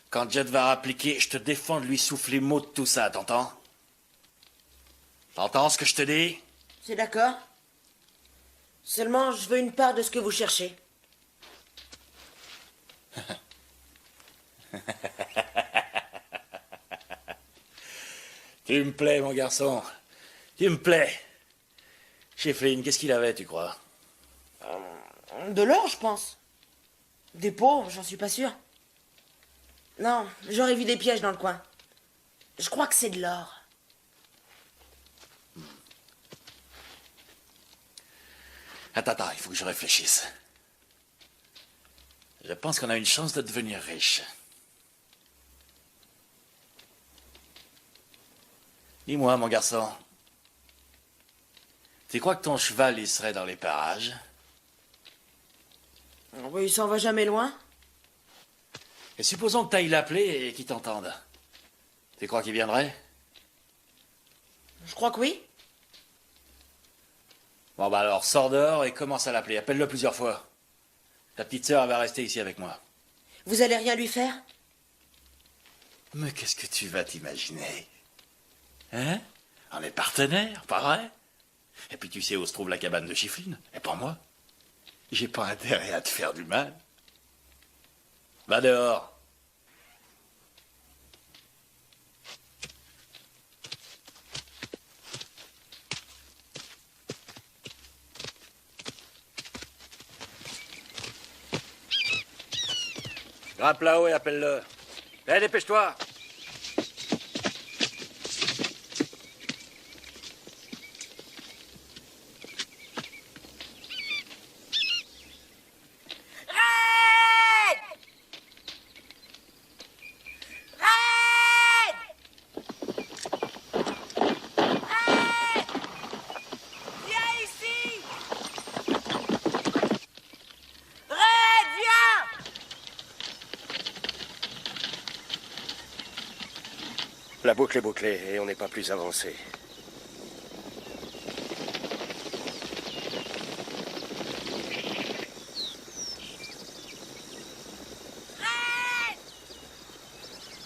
Quand Judd va appliquer, je te défends de lui souffler mot de tout ça, t'entends? T'entends ce que je te dis? C'est d'accord. Seulement, je veux une part de ce que vous cherchez. Tu me plais, mon garçon. Tu me plais. Chifflin, qu'est-ce qu'il avait, tu crois? De l'or, je pense. Des pots, j'en suis pas sûr. Non, j'aurais vu des pièges dans le coin. Je crois que c'est de l'or. Attends, il faut que je réfléchisse. Je pense qu'on a une chance de devenir riche. Dis-moi, mon garçon, tu crois que ton cheval, il serait dans les parages? Oui, il s'en va jamais loin. Et supposons que tu ailles l'appeler et qu'il t'entende. Tu crois qu'il viendrait? Je crois que oui. Bon, bah alors, sors dehors et commence à l'appeler. Appelle-le plusieurs fois. Ta petite sœur, elle va rester ici avec moi. Vous allez rien lui faire? Mais qu'est-ce que tu vas t'imaginer? Hein? On est partenaires, pas vrai? Et puis tu sais où se trouve la cabane de Chifflin? Et pas moi. J'ai pas intérêt à te faire du mal. Va dehors. Grimpe là-haut et appelle-le. Hé, dépêche-toi. La boucle est bouclée et on n'est pas plus avancé.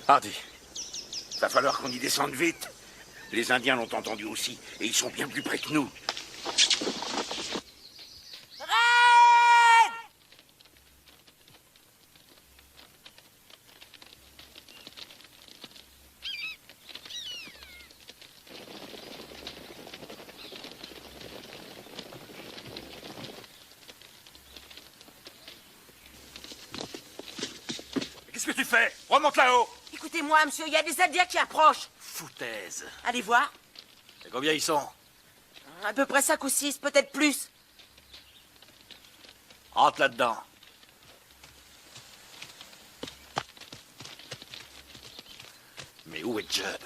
Hardy, va falloir qu'on y descende vite. Les Indiens l'ont entendu aussi, et ils sont bien plus près que nous. Qu'est-ce que tu fais? Remonte là-haut! Écoutez-moi, monsieur, il y a des Indiens qui approchent. Foutaise. Allez voir. Et combien ils sont? À peu près 5 ou 6, peut-être plus. Rentre là-dedans. Mais où est Judd?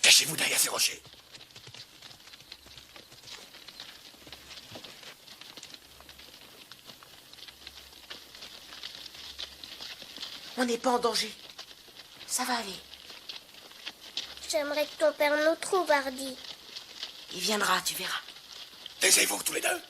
Cachez-vous derrière ces rochers. On n'est pas en danger. Ça va aller. J'aimerais que ton père nous trouve, Hardy. Il viendra, tu verras. Taisez-vous tous les deux.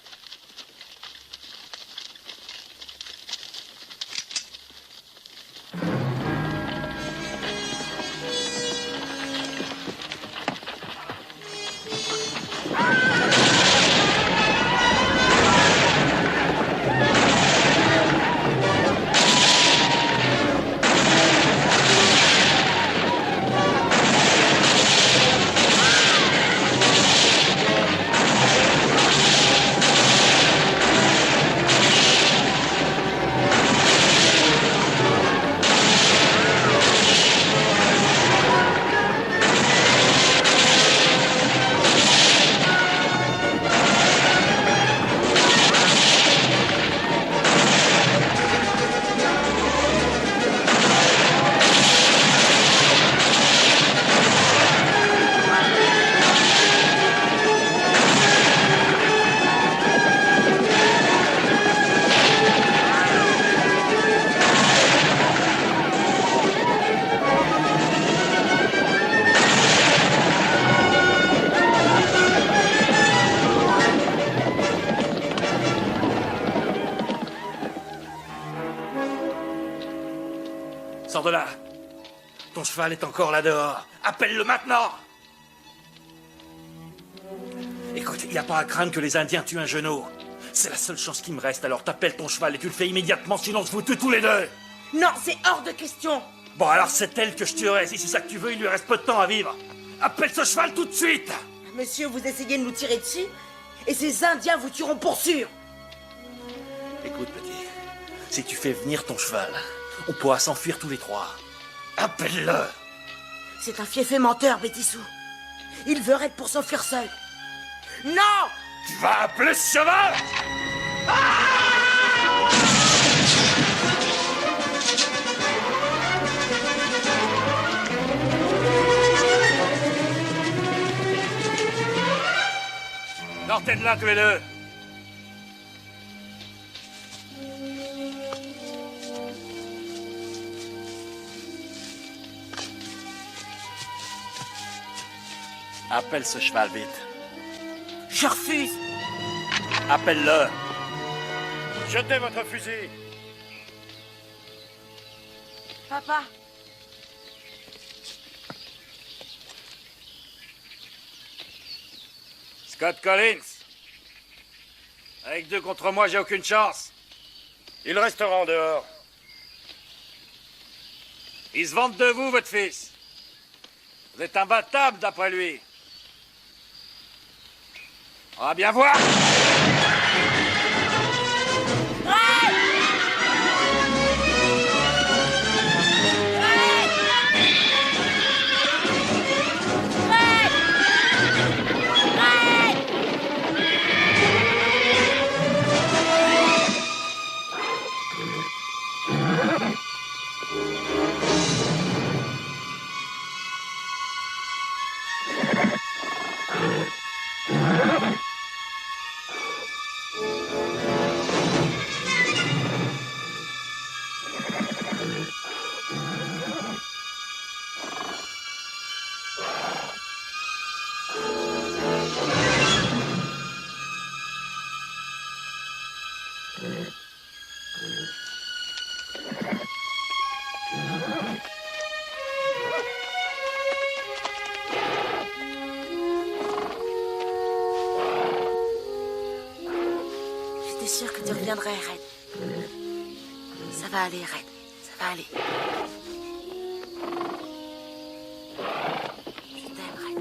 Sors de là. Ton cheval est encore là dehors. Appelle-le maintenant. Écoute, il n'y a pas à craindre que les Indiens tuent un genou. C'est la seule chance qui me reste, alors t'appelles ton cheval et tu le fais immédiatement, sinon je vous tue tous les deux. Non, c'est hors de question. Bon, alors c'est elle que je tuerai. Si c'est ça que tu veux, il lui reste peu de temps à vivre. Appelle ce cheval tout de suite. Monsieur, vous essayez de nous tirer dessus, et ces Indiens vous tueront pour sûr. Écoute, petit, si tu fais venir ton cheval, on pourra s'enfuir tous les trois. Appelle-le. C'est un fiefé menteur, Bétissou. Il veut être pour s'enfuir seul. Non! Tu vas appeler ce cheval? Sortez de là tous les deux. Appelle ce cheval vite. Je refuse. Appelle-le. Jetez votre fusil. Papa. Scott Collins. Avec 2 contre moi, j'ai aucune chance. Il restera en dehors. Il se vante de vous, votre fils. Vous êtes imbattable, d'après lui. On va bien voir. viendrai, Red. Ça va aller, Red. Ça va aller. Je t'aime, Red.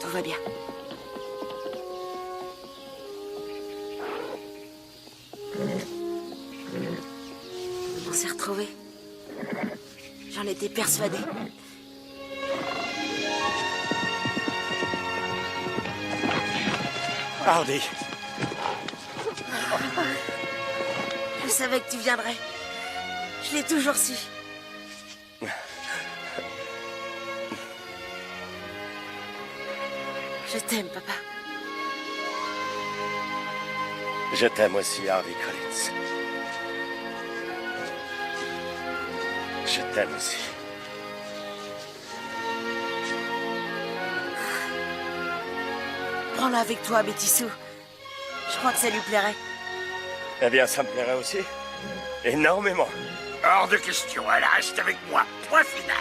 Tout va bien. On s'est retrouvés. J'en étais persuadée. Hardy. Je savais que tu viendrais. Je l'ai toujours su. Je t'aime, papa. Je t'aime aussi, Hardy Collins. Je t'aime aussi. Prends-la avec toi, Betty Sue. Je crois que ça lui plairait. Eh bien, ça me plairait aussi. Énormément. Hors de question, elle reste avec moi. Point final.